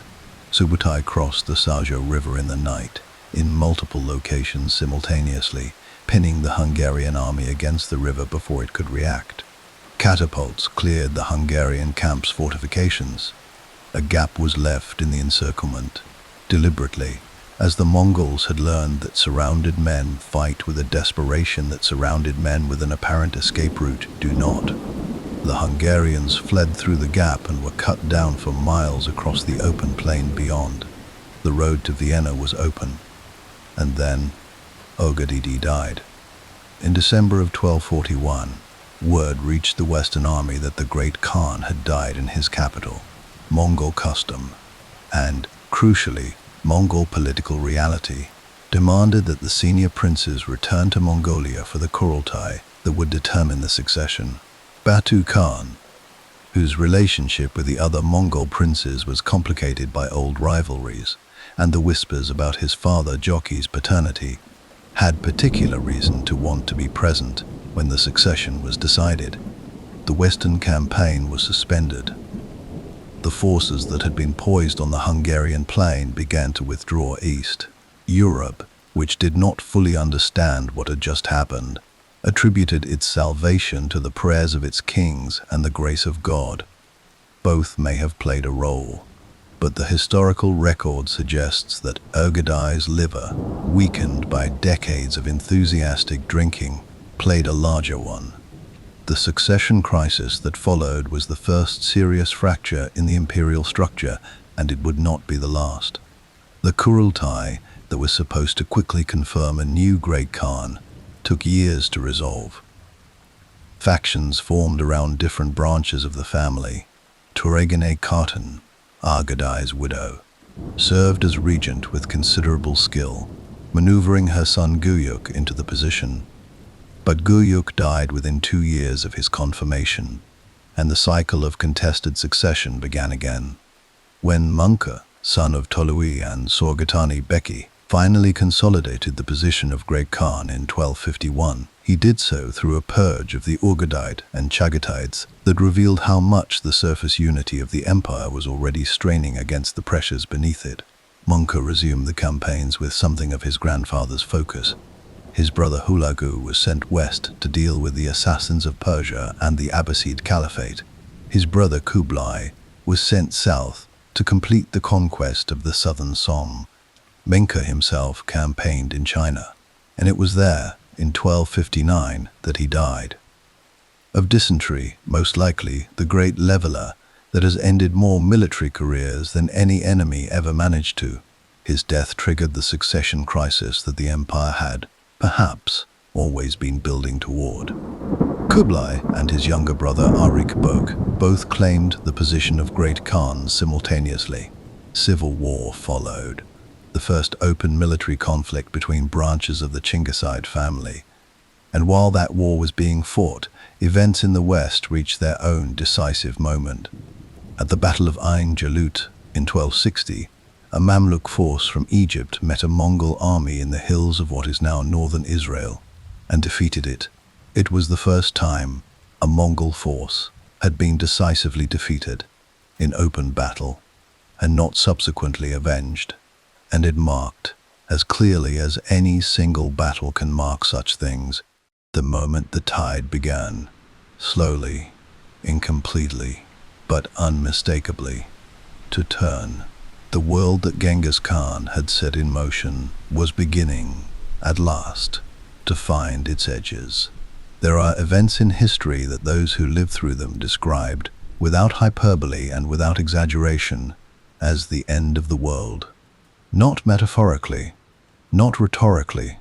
Subutai crossed the Sajo River in the night, in multiple locations simultaneously, pinning the Hungarian army against the river before it could react. Catapults cleared the Hungarian camp's fortifications. A gap was left in the encirclement, deliberately, as the Mongols had learned that surrounded men fight with a desperation that surrounded men with an apparent escape route do not. The Hungarians fled through the gap and were cut down for miles across the open plain beyond. The road to Vienna was open. And then, Ögedei died. In December of 1241, word reached the Western army that the great Khan had died in his capital. Mongol custom, and, crucially, Mongol political reality, demanded that the senior princes return to Mongolia for the Kurultai that would determine the succession. Batu Khan, whose relationship with the other Mongol princes was complicated by old rivalries and the whispers about his father Jochi's paternity, had particular reason to want to be present when the succession was decided. The Western campaign was suspended. The forces that had been poised on the Hungarian plain began to withdraw east. Europe, which did not fully understand what had just happened, attributed its salvation to the prayers of its kings and the grace of God. Both may have played a role, but the historical record suggests that Ögedei's liver, weakened by decades of enthusiastic drinking, played a larger one. The succession crisis that followed was the first serious fracture in the imperial structure, and it would not be the last. The Kurultai, that was supposed to quickly confirm a new great Khan, took years to resolve. Factions formed around different branches of the family. Turegene Khatun, Argadai's widow, served as regent with considerable skill, maneuvering her son Guyuk into the position. But Guyuk died within 2 years of his confirmation, and the cycle of contested succession began again. When Munka, son of Tolui and Sorgatani Beki, finally consolidated the position of Great Khan in 1251, he did so through a purge of the Urgadite and Chagatites that revealed how much the surface unity of the empire was already straining against the pressures beneath it. Munka resumed the campaigns with something of his grandfather's focus. His brother Hulagu was sent west to deal with the assassins of Persia and the Abbasid Caliphate. His brother Kublai was sent south to complete the conquest of the southern Somme. Menka himself campaigned in China, and it was there, in 1259, that he died. Of dysentery, most likely the great leveler that has ended more military careers than any enemy ever managed to. His death triggered the succession crisis that the empire had, perhaps, always been building toward. Kublai and his younger brother Arik Bök both claimed the position of Great Khan simultaneously. Civil war followed, the first open military conflict between branches of the Chinggiside family. And while that war was being fought, events in the west reached their own decisive moment. At the Battle of Ain Jalut in 1260, a Mamluk force from Egypt met a Mongol army in the hills of what is now northern Israel and defeated it. It was the first time a Mongol force had been decisively defeated in open battle and not subsequently avenged, and it marked, as clearly as any single battle can mark such things, the moment the tide began, slowly, incompletely, but unmistakably, to turn. The world that Genghis Khan had set in motion was beginning, at last, to find its edges. There are events in history that those who lived through them described, without hyperbole and without exaggeration, as the end of the world. Not metaphorically, not rhetorically,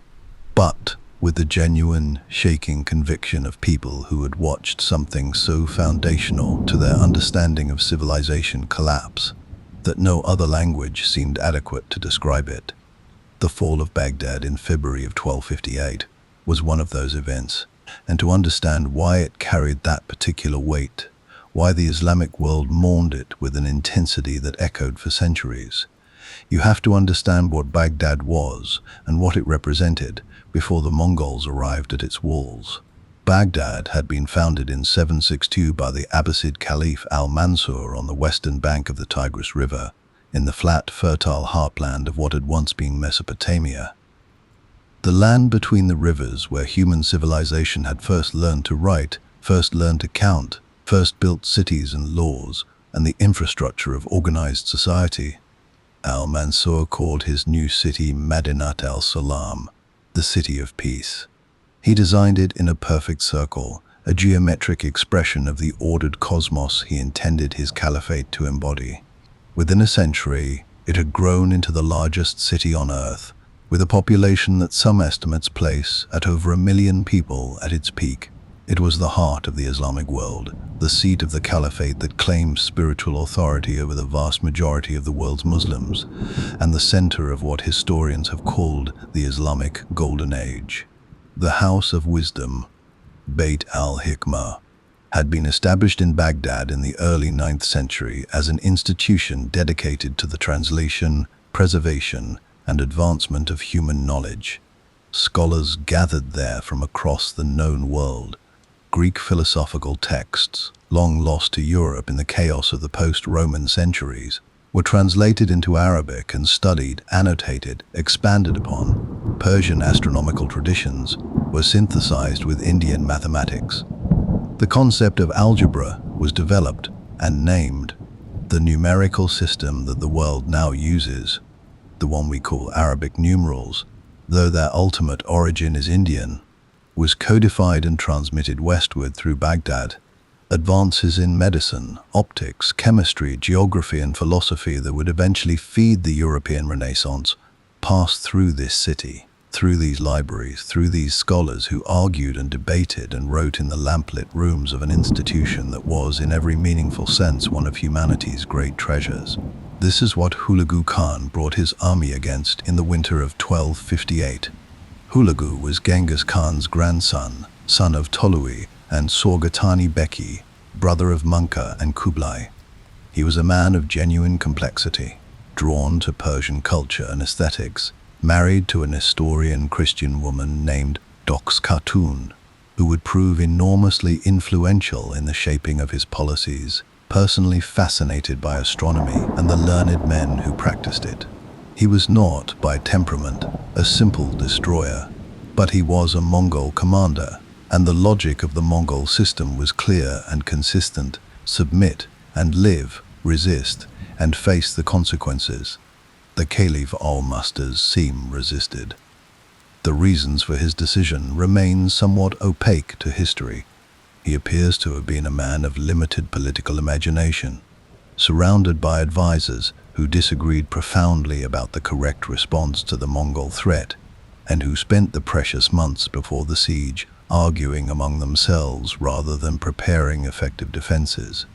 but with the genuine, shaking conviction of people who had watched something so foundational to their understanding of civilization collapse that no other language seemed adequate to describe it. The fall of Baghdad in February of 1258 was one of those events, and to understand why it carried that particular weight, why the Islamic world mourned it with an intensity that echoed for centuries, you have to understand what Baghdad was and what it represented before the Mongols arrived at its walls. Baghdad had been founded in 762 by the Abbasid Caliph al-Mansur on the western bank of the Tigris River, in the flat, fertile heartland of what had once been Mesopotamia. The land between the rivers where human civilization had first learned to write, first learned to count, first built cities and laws, and the infrastructure of organized society. Al-Mansur called his new city Madinat al-Salam, the city of peace. He designed it in a perfect circle, a geometric expression of the ordered cosmos he intended his caliphate to embody. Within a century, it had grown into the largest city on earth, with a population that some estimates place at over 1 million people at its peak. It was the heart of the Islamic world, the seat of the caliphate that claimed spiritual authority over the vast majority of the world's Muslims, and the center of what historians have called the Islamic Golden Age. The House of Wisdom, Beit al-Hikmah, had been established in Baghdad in the early 9th century as an institution dedicated to the translation, preservation, and advancement of human knowledge. Scholars gathered there from across the known world. Greek philosophical texts, long lost to Europe in the chaos of the post-Roman centuries, were translated into Arabic and studied, annotated, expanded upon. Persian astronomical traditions were synthesized with Indian mathematics. The concept of algebra was developed and named. The numerical system that the world now uses, the one we call Arabic numerals, though their ultimate origin is Indian, was codified and transmitted westward through Baghdad. Advances in medicine, optics, chemistry, geography, and philosophy that would eventually feed the European Renaissance passed through this city. Through these libraries, through these scholars who argued and debated and wrote in the lamplit rooms of an institution that was, in every meaningful sense, one of humanity's great treasures. This is what Hulagu Khan brought his army against in the winter of 1258. Hulagu was Genghis Khan's grandson, son of Tolui and Sorgatani Beki, brother of Munka and Kublai. He was a man of genuine complexity, drawn to Persian culture and aesthetics, married to an Nestorian Christian woman named Dox Khatun, who would prove enormously influential in the shaping of his policies, personally fascinated by astronomy and the learned men who practiced it. He was not, by temperament, a simple destroyer, but he was a Mongol commander, and the logic of the Mongol system was clear and consistent: submit and live, resist, and face the consequences. The Caliph Al-Mustaz seem resisted. The reasons for his decision remain somewhat opaque to history. He appears to have been a man of limited political imagination, surrounded by advisors who disagreed profoundly about the correct response to the Mongol threat, and who spent the precious months before the siege arguing among themselves rather than preparing effective defenses.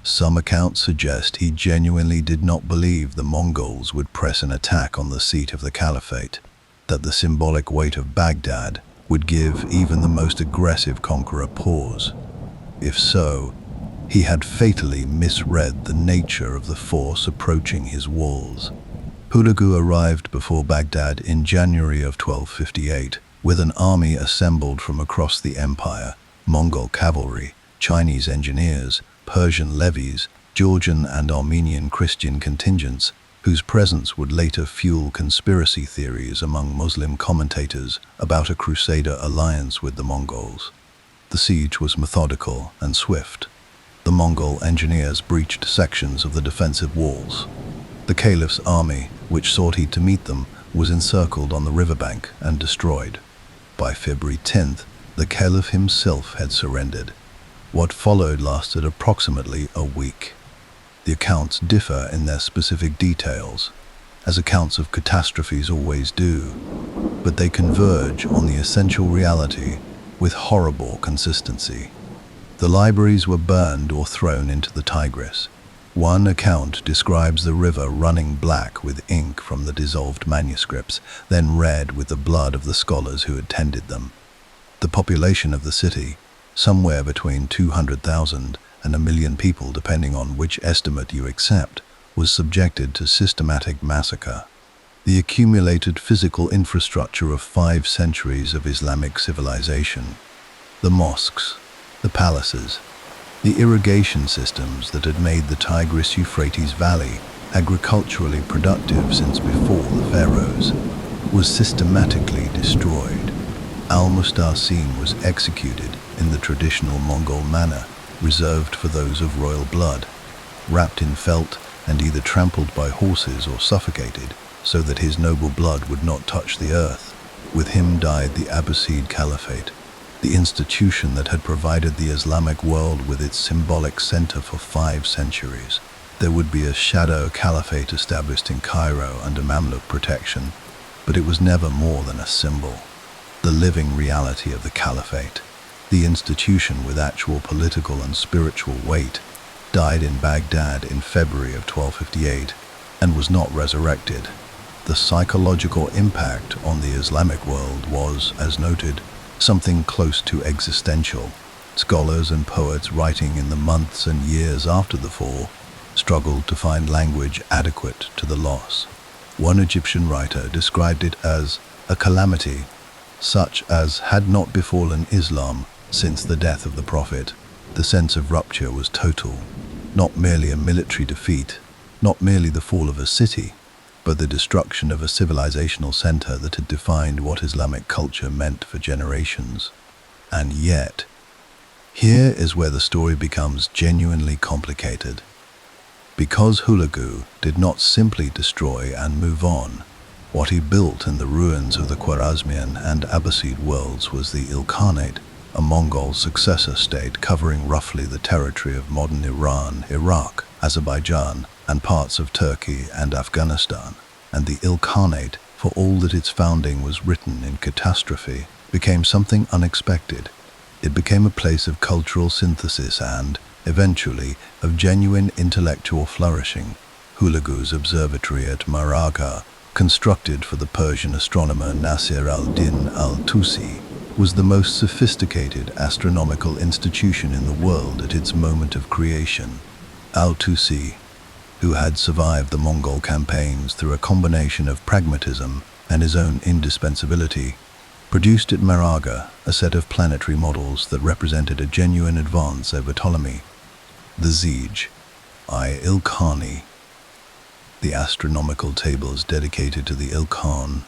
Some accounts suggest he genuinely did not believe the Mongols would press an attack on the seat of the caliphate, that the symbolic weight of Baghdad would give even the most aggressive conqueror pause. If so, he had fatally misread the nature of the force approaching his walls. Hulagu arrived before Baghdad in January of 1258 with an army assembled from across the empire: Mongol cavalry, Chinese engineers, Persian levies, Georgian and Armenian Christian contingents, whose presence would later fuel conspiracy theories among Muslim commentators about a crusader alliance with the Mongols. The siege was methodical and swift. The Mongol engineers breached sections of the defensive walls. The Caliph's army, which sought to meet them, was encircled on the riverbank and destroyed. By February 10th, the Caliph himself had surrendered. What followed lasted approximately a week. The accounts differ in their specific details, as accounts of catastrophes always do, but they converge on the essential reality with horrible consistency. The libraries were burned or thrown into the Tigris. One account describes the river running black with ink from the dissolved manuscripts, then red with the blood of the scholars who attended them. The population of the city, somewhere between 200,000 and 1 million people depending on which estimate you accept, was subjected to systematic massacre. The accumulated physical infrastructure of 5 centuries of Islamic civilization, the mosques, the palaces, the irrigation systems that had made the Tigris-Euphrates Valley agriculturally productive since before the pharaohs, was systematically destroyed. Al-Mustasim was executed in the traditional Mongol manner, reserved for those of royal blood, wrapped in felt and either trampled by horses or suffocated so that his noble blood would not touch the earth. With him died the Abbasid Caliphate, the institution that had provided the Islamic world with its symbolic center for 5 centuries. There would be a shadow caliphate established in Cairo under Mamluk protection, but it was never more than a symbol. The living reality of the caliphate, the institution with actual political and spiritual weight, died in Baghdad in February of 1258 and was not resurrected. The psychological impact on the Islamic world was, as noted, something close to existential. Scholars and poets writing in the months and years after the fall struggled to find language adequate to the loss. One Egyptian writer described it as a calamity such as had not befallen Islam since the death of the Prophet. The sense of rupture was total, not merely a military defeat, not merely the fall of a city, but the destruction of a civilizational center that had defined what Islamic culture meant for generations. And yet, here is where the story becomes genuinely complicated. Because Hulagu did not simply destroy and move on, what he built in the ruins of the Khwarezmian and Abbasid worlds was the Ilkhanate, a Mongol successor state covering roughly the territory of modern Iran, Iraq, Azerbaijan, and parts of Turkey and Afghanistan. And the Ilkhanate for all that its founding was written in catastrophe, became something unexpected. It became a place of cultural synthesis and, eventually, of genuine intellectual flourishing. Hulagu's observatory at Maragha, constructed for the Persian astronomer Nasir al-Din al-Tusi, was the most sophisticated astronomical institution in the world at its moment of creation. Al-Tusi, who had survived the Mongol campaigns through a combination of pragmatism and his own indispensability, produced at Maragha a set of planetary models that represented a genuine advance over Ptolemy. The Ilkhani, the astronomical tables dedicated to the Ilkhan,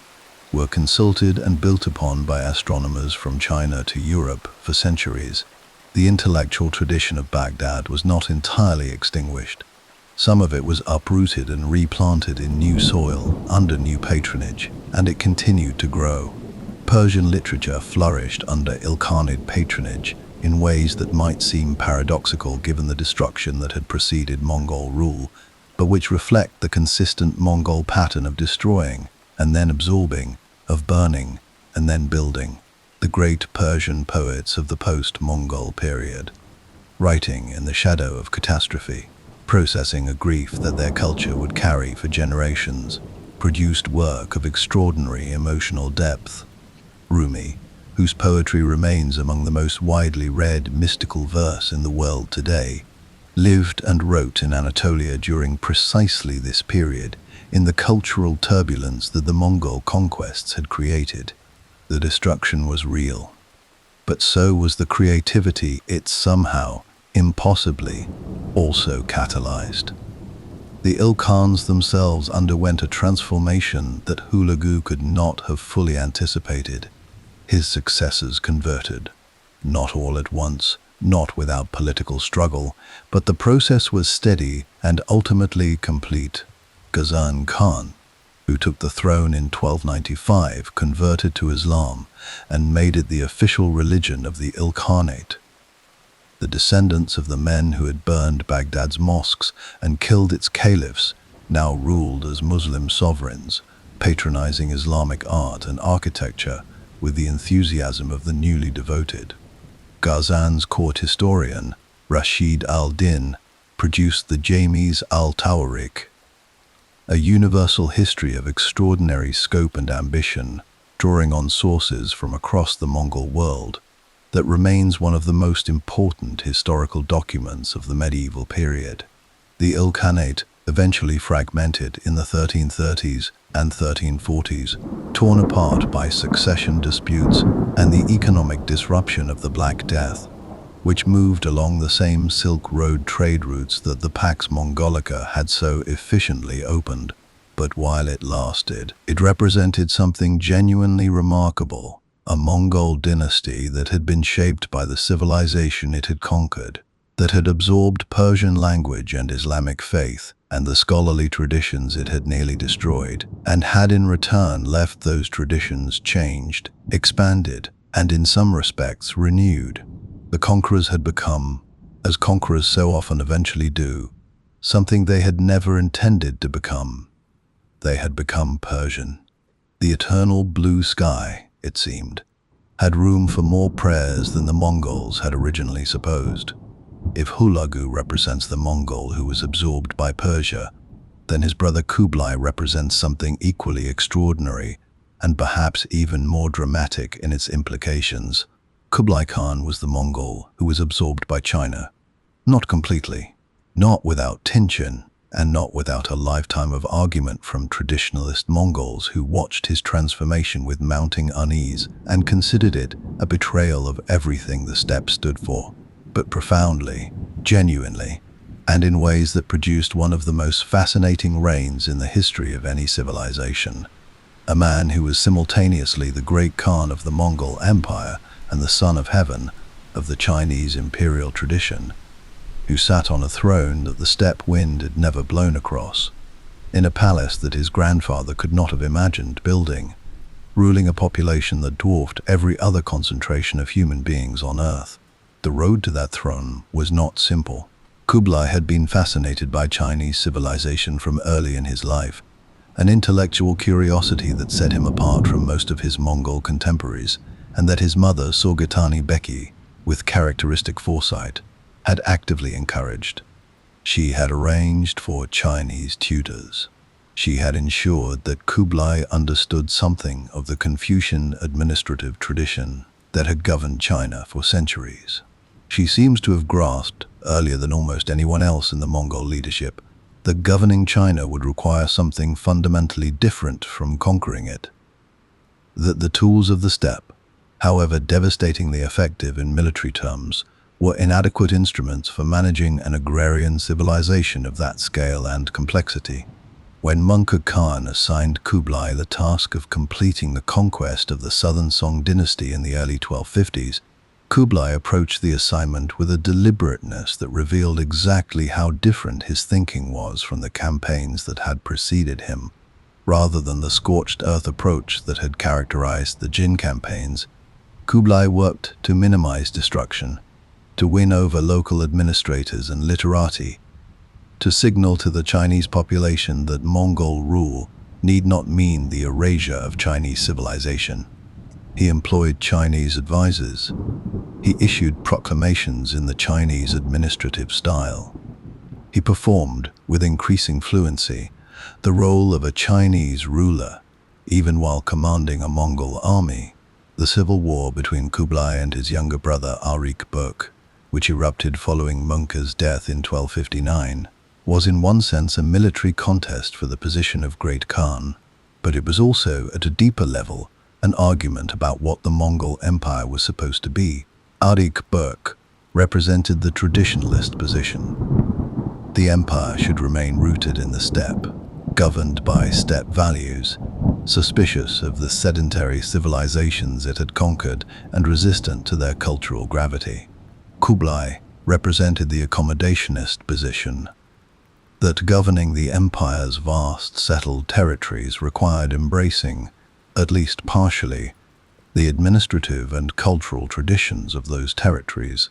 were consulted and built upon by astronomers from China to Europe for centuries. The intellectual tradition of Baghdad was not entirely extinguished. Some of it was uprooted and replanted in new soil under new patronage, and it continued to grow. Persian literature flourished under Ilkhanid patronage in ways that might seem paradoxical given the destruction that had preceded Mongol rule, but which reflect the consistent Mongol pattern of destroying and then absorbing, of burning and then building. The great Persian poets of the post-Mongol period, writing in the shadow of catastrophe, processing a grief that their culture would carry for generations, produced work of extraordinary emotional depth. Rumi, whose poetry remains among the most widely read mystical verse in the world today, lived and wrote in Anatolia during precisely this period, in the cultural turbulence that the Mongol conquests had created. The destruction was real, but so was the creativity it somehow, impossibly, also catalyzed. The Ilkhans themselves underwent a transformation that Hulagu could not have fully anticipated. His successors converted, not all at once, not without political struggle, but the process was steady and ultimately complete. Ghazan Khan, who took the throne in 1295, converted to Islam and made it the official religion of the Ilkhanate. The descendants of the men who had burned Baghdad's mosques and killed its caliphs now ruled as Muslim sovereigns, patronizing Islamic art and architecture with the enthusiasm of the newly devoted. Ghazan's court historian, Rashid al-Din, produced the Jamis al-Tawarik, a universal history of extraordinary scope and ambition, drawing on sources from across the Mongol world, that remains one of the most important historical documents of the medieval period. The Ilkhanate eventually fragmented in the 1330s and 1340s, torn apart by succession disputes and the economic disruption of the Black Death, which moved along the same Silk Road trade routes that the Pax Mongolica had so efficiently opened. But while it lasted, it represented something genuinely remarkable, a Mongol dynasty that had been shaped by the civilization it had conquered, that had absorbed Persian language and Islamic faith and the scholarly traditions it had nearly destroyed, and had in return left those traditions changed, expanded, and in some respects renewed. The conquerors had become, as conquerors so often eventually do, something they had never intended to become. They had become Persian. The eternal blue sky, it seemed, had room for more prayers than the Mongols had originally supposed. If Hulagu represents the Mongol who was absorbed by Persia, then his brother Kublai represents something equally extraordinary and perhaps even more dramatic in its implications. Kublai Khan was the Mongol who was absorbed by China. Not completely, not without tension, and not without a lifetime of argument from traditionalist Mongols who watched his transformation with mounting unease and considered it a betrayal of everything the steppe stood for. But profoundly, genuinely, and in ways that produced one of the most fascinating reigns in the history of any civilization. A man who was simultaneously the great Khan of the Mongol Empire and the son of heaven of the Chinese imperial tradition, who sat on a throne that the steppe wind had never blown across, in a palace that his grandfather could not have imagined building, ruling a population that dwarfed every other concentration of human beings on Earth. The road to that throne was not simple. Kublai had been fascinated by Chinese civilization from early in his life, an intellectual curiosity that set him apart from most of his Mongol contemporaries, and that his mother, Sorghitani Beki, with characteristic foresight, had actively encouraged. She had arranged for Chinese tutors. She had ensured that Kublai understood something of the Confucian administrative tradition that had governed China for centuries. She seems to have grasped, earlier than almost anyone else in the Mongol leadership, that governing China would require something fundamentally different from conquering it. That the tools of the steppe, however devastatingly effective in military terms, were inadequate instruments for managing an agrarian civilization of that scale and complexity. When Mongol Khan assigned Kublai the task of completing the conquest of the southern Song dynasty in the early 1250s, Kublai approached the assignment with a deliberateness that revealed exactly how different his thinking was from the campaigns that had preceded him. Rather than the scorched earth approach that had characterized the Jin campaigns, Kublai worked to minimize destruction, to win over local administrators and literati, to signal to the Chinese population that Mongol rule need not mean the erasure of Chinese civilization. He employed Chinese advisors. He issued proclamations in the Chinese administrative style. He performed, with increasing fluency, the role of a Chinese ruler, even while commanding a Mongol army. The civil war between Kublai and his younger brother Arik Berk, which erupted following Mongol's death in 1259, was in one sense a military contest for the position of Great Khan, but it was also, at a deeper level, an argument about what the Mongol Empire was supposed to be. Arik Berk represented the traditionalist position. The empire should remain rooted in the steppe, governed by steppe values, suspicious of the sedentary civilizations it had conquered and resistant to their cultural gravity. Kublai represented the accommodationist position, that governing the empire's vast settled territories required embracing, at least partially, the administrative and cultural traditions of those territories.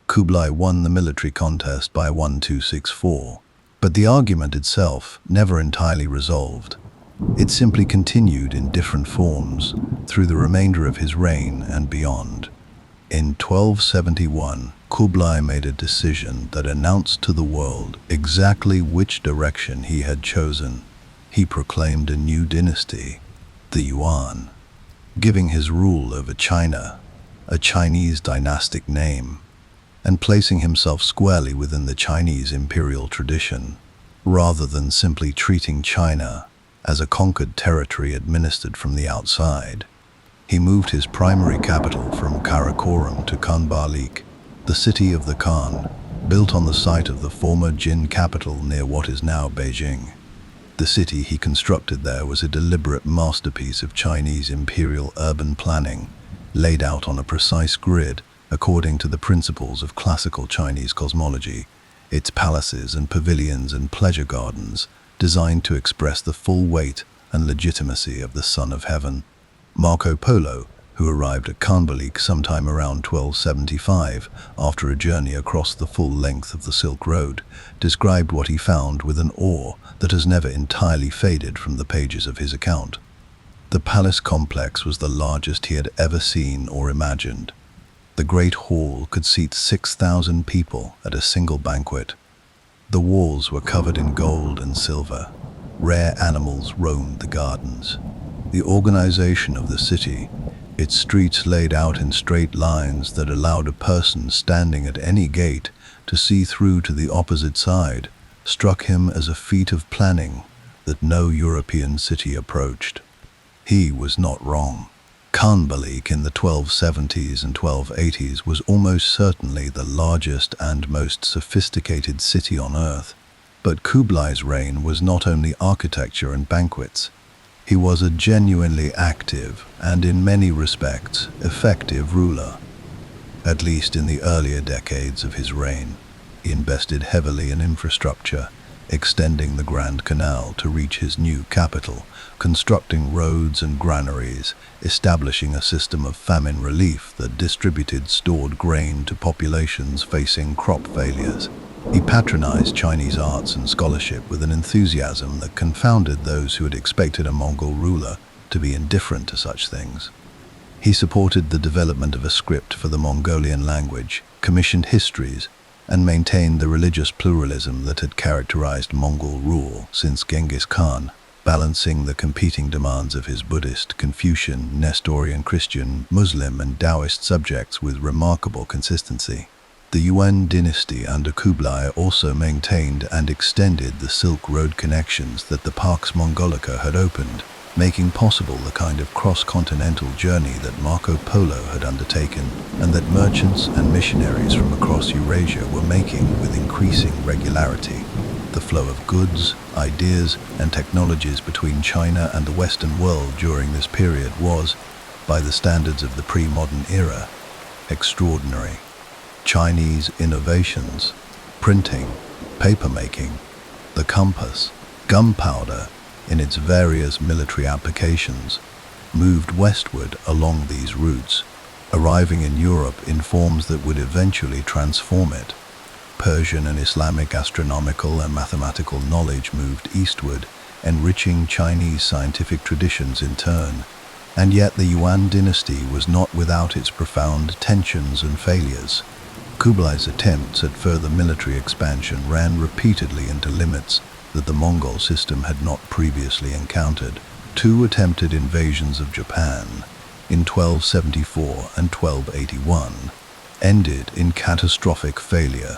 Kublai won the military contest by 1264, but the argument itself never entirely resolved. It simply continued in different forms through the remainder of his reign and beyond. In 1271, Kublai made a decision that announced to the world exactly which direction he had chosen. He proclaimed a new dynasty, the Yuan, giving his rule over China a Chinese dynastic name, and placing himself squarely within the Chinese imperial tradition, rather than simply treating China as a conquered territory administered from the outside. He moved his primary capital from Karakoram to Khanbalik, the city of the Khan, built on the site of the former Jin capital near what is now Beijing. The city he constructed there was a deliberate masterpiece of Chinese imperial urban planning, laid out on a precise grid according to the principles of classical Chinese cosmology, its palaces and pavilions and pleasure gardens designed to express the full weight and legitimacy of the Son of Heaven. Marco Polo, who arrived at Khanbalik sometime around 1275 after a journey across the full length of the Silk Road, described what he found with an awe that has never entirely faded from the pages of his account. The palace complex was the largest he had ever seen or imagined. The great hall could seat 6,000 people at a single banquet. The walls were covered in gold and silver. Rare animals roamed the gardens. The organization of the city, its streets laid out in straight lines that allowed a person standing at any gate to see through to the opposite side, struck him as a feat of planning that no European city approached. He was not wrong. Khanbalik in the 1270s and 1280s was almost certainly the largest and most sophisticated city on earth. But Kublai's reign was not only architecture and banquets. He was a genuinely active and, in many respects, effective ruler. At least in the earlier decades of his reign, he invested heavily in infrastructure, extending the Grand Canal to reach his new capital, constructing roads and granaries, establishing a system of famine relief that distributed stored grain to populations facing crop failures. He patronized Chinese arts and scholarship with an enthusiasm that confounded those who had expected a Mongol ruler to be indifferent to such things. He supported the development of a script for the Mongolian language, commissioned histories, and maintained the religious pluralism that had characterized Mongol rule since Genghis Khan, balancing the competing demands of his Buddhist, Confucian, Nestorian Christian, Muslim, and Taoist subjects with remarkable consistency. The Yuan dynasty under Kublai also maintained and extended the Silk Road connections that the Pax Mongolica had opened, making possible the kind of cross-continental journey that Marco Polo had undertaken and that merchants and missionaries from across Eurasia were making with increasing regularity. The flow of goods, ideas, and technologies between China and the Western world during this period was, by the standards of the pre-modern era, extraordinary. Chinese innovations, printing, papermaking, the compass, gunpowder, in its various military applications, moved westward along these routes, arriving in Europe in forms that would eventually transform it. Persian and Islamic astronomical and mathematical knowledge moved eastward, enriching Chinese scientific traditions in turn. And yet the Yuan dynasty was not without its profound tensions and failures. Kublai's attempts at further military expansion ran repeatedly into limits that the Mongol system had not previously encountered. Two attempted invasions of Japan in 1274 and 1281 ended in catastrophic failure.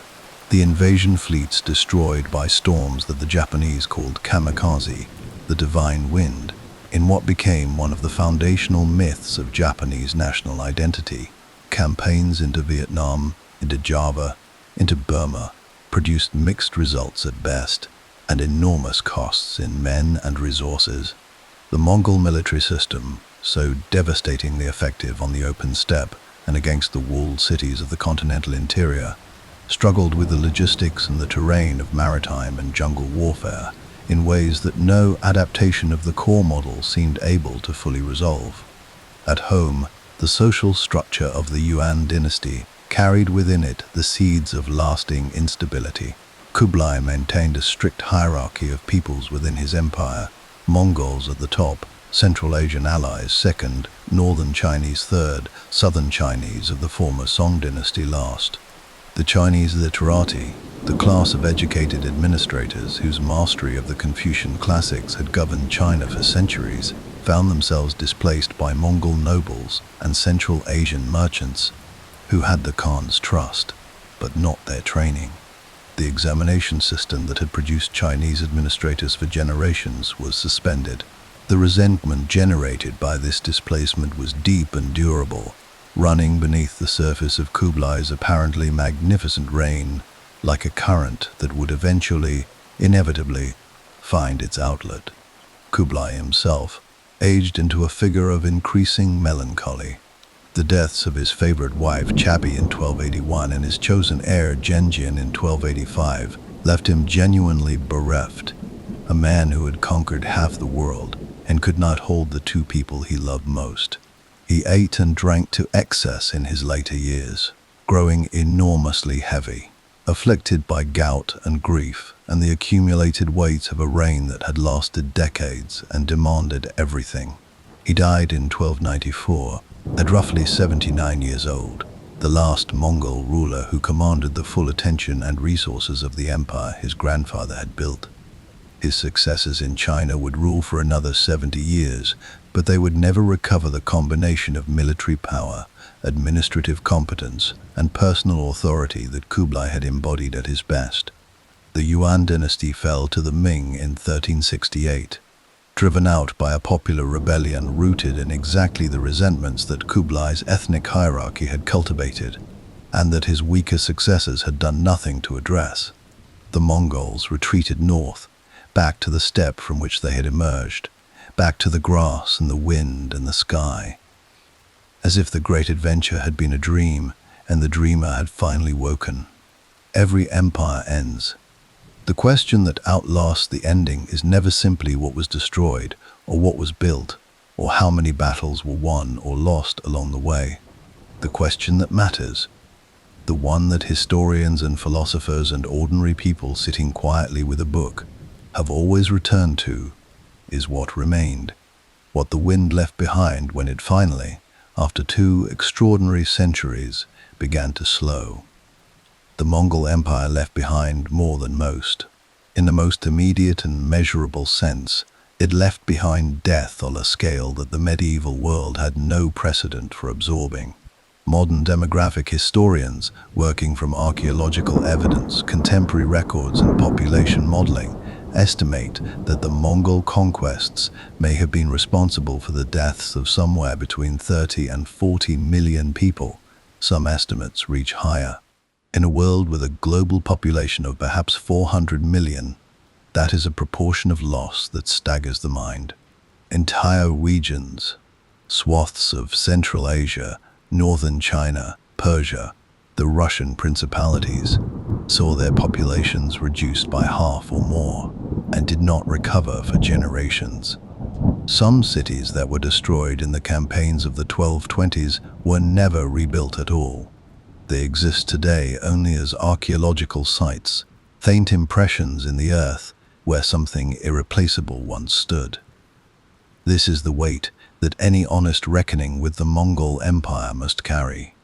The invasion fleets destroyed by storms that the Japanese called kamikaze, the divine wind, in what became one of the foundational myths of Japanese national identity. Campaigns into Vietnam, into Java, into Burma, produced mixed results at best, and enormous costs in men and resources. The Mongol military system, so devastatingly effective on the open steppe and against the walled cities of the continental interior, struggled with the logistics and the terrain of maritime and jungle warfare in ways that no adaptation of the core model seemed able to fully resolve. At home, the social structure of the Yuan dynasty carried within it the seeds of lasting instability. Kublai maintained a strict hierarchy of peoples within his empire, Mongols at the top, Central Asian allies second, Northern Chinese third, Southern Chinese of the former Song dynasty last. The Chinese literati, the class of educated administrators whose mastery of the Confucian classics had governed China for centuries, found themselves displaced by Mongol nobles and Central Asian merchants who had the Khan's trust, but not their training. The examination system that had produced Chinese administrators for generations was suspended. The resentment generated by this displacement was deep and durable, running beneath the surface of Kublai's apparently magnificent reign, like a current that would eventually, inevitably, find its outlet. Kublai himself aged into a figure of increasing melancholy. The deaths of his favorite wife Chabi in 1281 and his chosen heir Genjin in 1285 left him genuinely bereft, a man who had conquered half the world and could not hold the two people he loved most. He ate and drank to excess in his later years, growing enormously heavy, afflicted by gout and grief and the accumulated weight of a reign that had lasted decades and demanded everything. He died in 1294, at roughly 79 years old, the last Mongol ruler who commanded the full attention and resources of the empire his grandfather had built. His successors in China would rule for another 70 years, but they would never recover the combination of military power, administrative competence, and personal authority that Kublai had embodied at his best. The Yuan dynasty fell to the Ming in 1368. Driven out by a popular rebellion rooted in exactly the resentments that Kublai's ethnic hierarchy had cultivated, and that his weaker successors had done nothing to address. The Mongols retreated north, back to the steppe from which they had emerged, back to the grass and the wind and the sky, as if the great adventure had been a dream and the dreamer had finally woken. Every empire ends. The question that outlasts the ending is never simply what was destroyed or what was built or how many battles were won or lost along the way. The question that matters the one that historians and philosophers and ordinary people sitting quietly with a book have always returned to, is what remained, what the wind left behind when it finally, after 2 extraordinary centuries, began to slow. The Mongol Empire left behind more than most. In the most immediate and measurable sense, it left behind death on a scale that the medieval world had no precedent for absorbing. Modern demographic historians, working from archaeological evidence, contemporary records, and population modeling, estimate that the Mongol conquests may have been responsible for the deaths of somewhere between 30 and 40 million people. Some estimates reach higher. In a world with a global population of perhaps 400 million, that is a proportion of loss that staggers the mind. Entire regions, swaths of Central Asia, northern China, Persia, the Russian principalities, saw their populations reduced by half or more and did not recover for generations. Some cities that were destroyed in the campaigns of the 1220s were never rebuilt at all. They exist today only as archaeological sites, faint impressions in the earth where something irreplaceable once stood. This is the weight that any honest reckoning with the Mongol Empire must carry.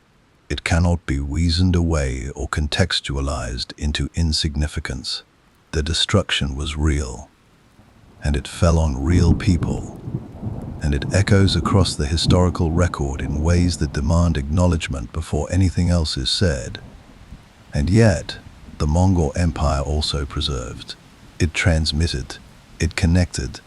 It cannot be reasoned away or contextualized into insignificance. The destruction was real, and it fell on real people, and it echoes across the historical record in ways that demand acknowledgement before anything else is said. And yet, the Mongol Empire also preserved. It transmitted, it connected.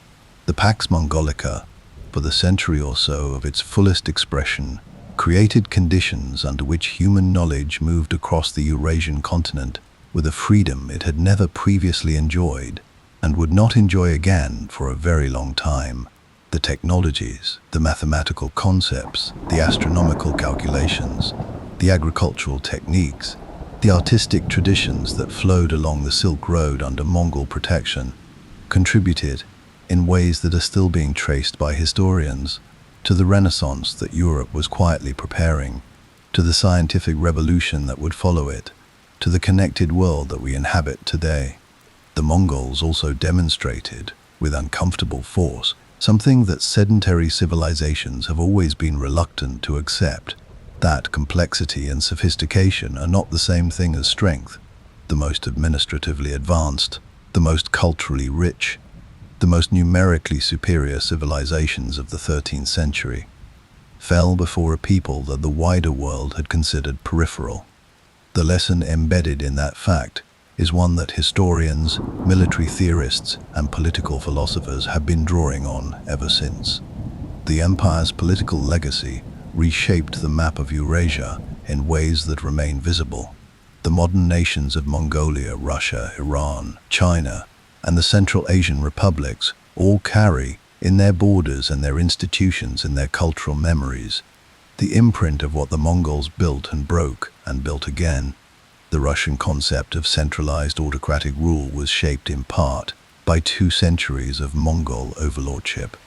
The Pax Mongolica, for the century or so of its fullest expression, created conditions under which human knowledge moved across the Eurasian continent with a freedom it had never previously enjoyed and would not enjoy again for a very long time. The technologies, the mathematical concepts, the astronomical calculations, the agricultural techniques, the artistic traditions that flowed along the Silk Road under Mongol protection contributed, in ways that are still being traced by historians, to the Renaissance that Europe was quietly preparing, to the scientific revolution that would follow it, to the connected world that we inhabit today. The Mongols also demonstrated, with uncomfortable force, something that sedentary civilizations have always been reluctant to accept, that complexity and sophistication are not the same thing as strength. The most administratively advanced, the most culturally rich, the most numerically superior civilizations of the 13th century fell before a people that the wider world had considered peripheral. The lesson embedded in that fact is one that historians, military theorists, and political philosophers have been drawing on ever since. The empire's political legacy reshaped the map of Eurasia in ways that remain visible. The modern nations of Mongolia, Russia, Iran, China, and the Central Asian republics all carry, in their borders and their institutions and their cultural memories, the imprint of what the Mongols built and broke and built again. The Russian concept of centralized autocratic rule was shaped in part by 2 centuries of Mongol overlordship.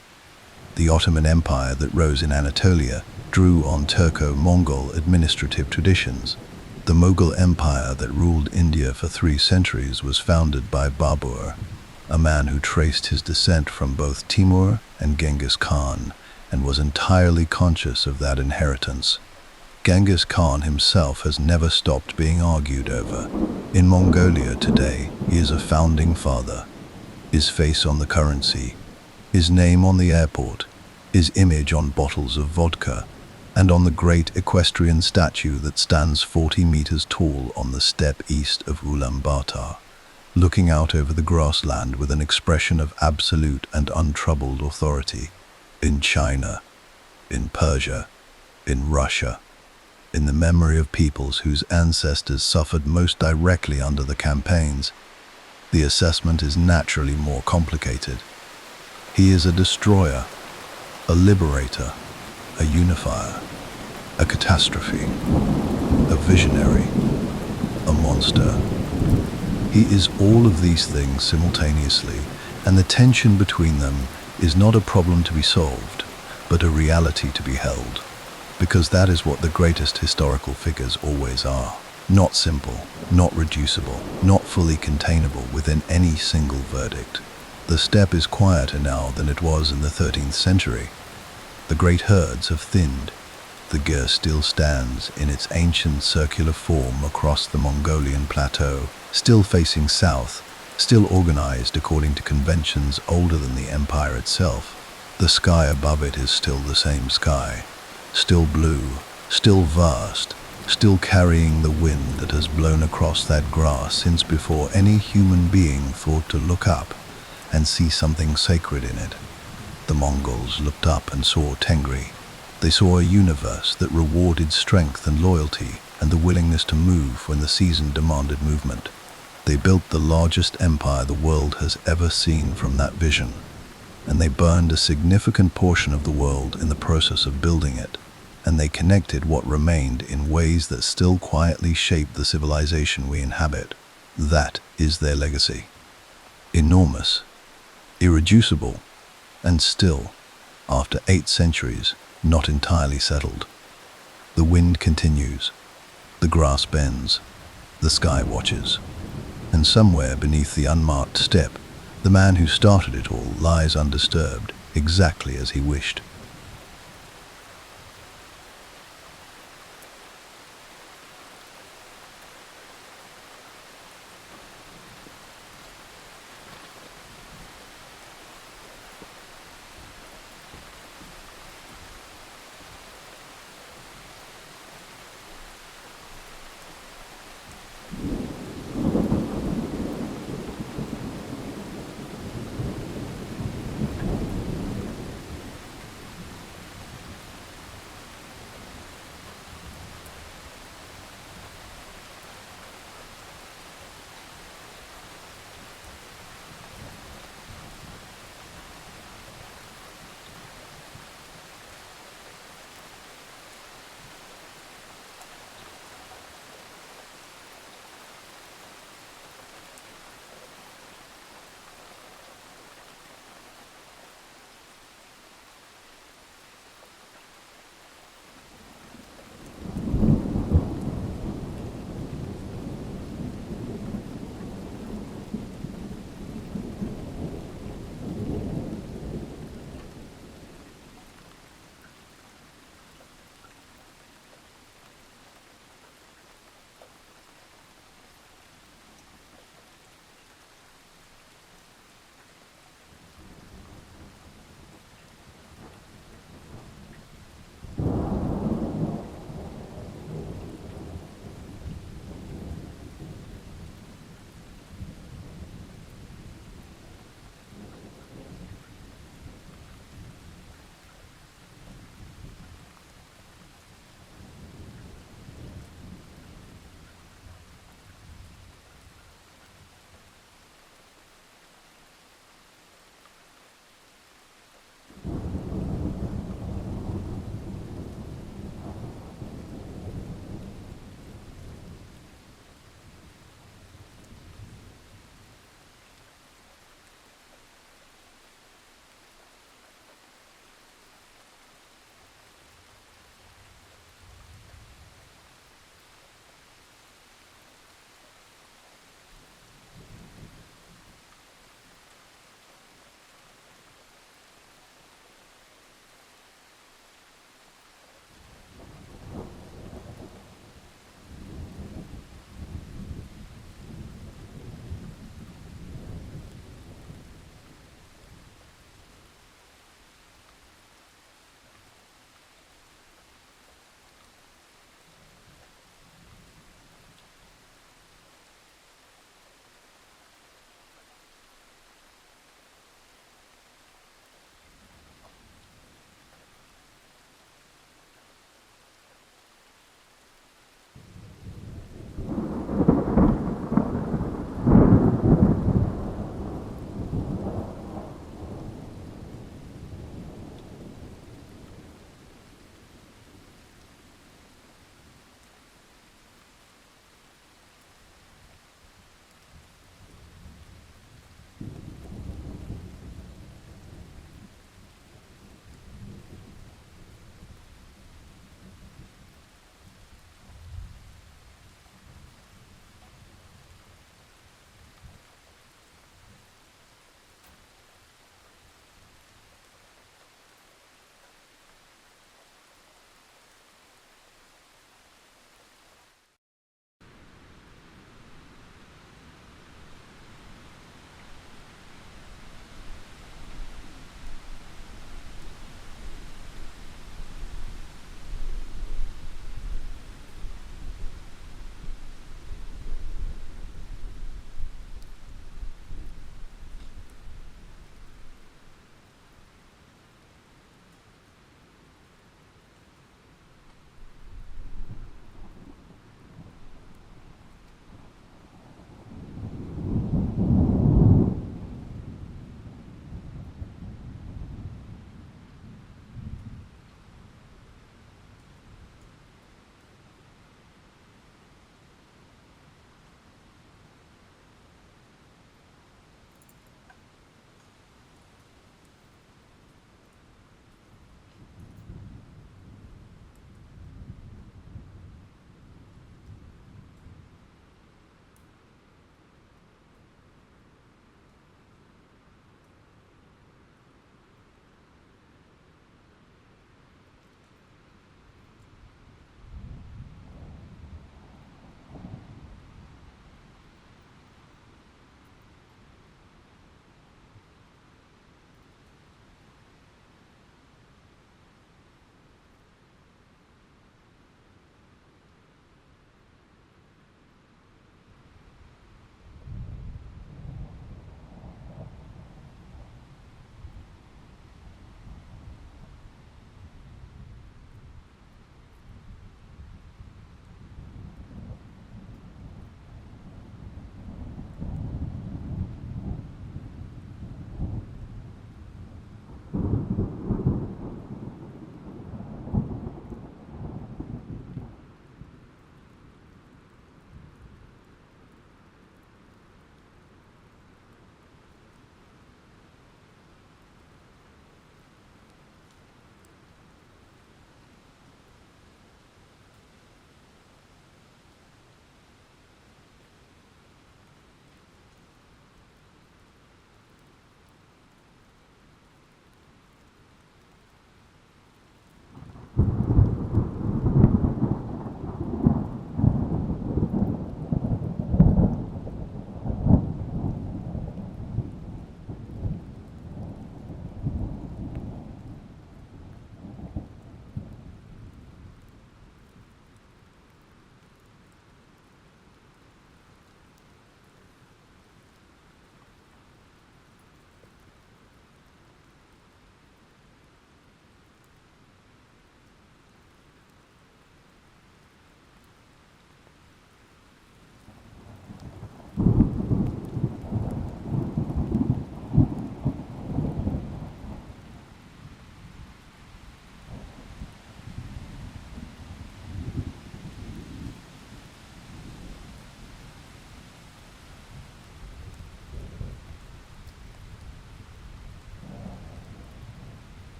The Ottoman Empire that rose in Anatolia drew on Turco-Mongol administrative traditions. The Mughal Empire that ruled India for 3 centuries was founded by Babur, a man who traced his descent from both Timur and Genghis Khan and was entirely conscious of that inheritance. Genghis Khan himself has never stopped being argued over. In Mongolia today, he is a founding father. His face on the currency, his name on the airport, his image on bottles of vodka, and on the great equestrian statue that stands 40 meters tall on the steppe east of Ulaanbaatar, looking out over the grassland with an expression of absolute and untroubled authority. In China, in Persia, in Russia, in the memory of peoples whose ancestors suffered most directly under the campaigns, the assessment is naturally more complicated. He is a destroyer, a liberator, a unifier, a catastrophe, a visionary, a monster. He is all of these things simultaneously, and the tension between them is not a problem to be solved, but a reality to be held, because that is what the greatest historical figures always are. Not simple, not reducible, not fully containable within any single verdict. The steppe is quieter now than it was in the 13th century. The great herds have thinned. The Gyr still stands in its ancient circular form across the Mongolian plateau, still facing south, still organized according to conventions older than the empire itself. The sky above it is still the same sky, still blue, still vast, still carrying the wind that has blown across that grass since before any human being thought to look up and see something sacred in it. The Mongols looked up and saw Tengri. They saw a universe that rewarded strength and loyalty and the willingness to move when the season demanded movement. They built the largest empire the world has ever seen from that vision, and they burned a significant portion of the world in the process of building it, and they connected what remained in ways that still quietly shape the civilization we inhabit. That is their legacy. Enormous, irreducible, and still, after 8 centuries, not entirely settled. The wind continues, the grass bends, the sky watches, and somewhere beneath the unmarked steppe, the man who started it all lies undisturbed, exactly as he wished.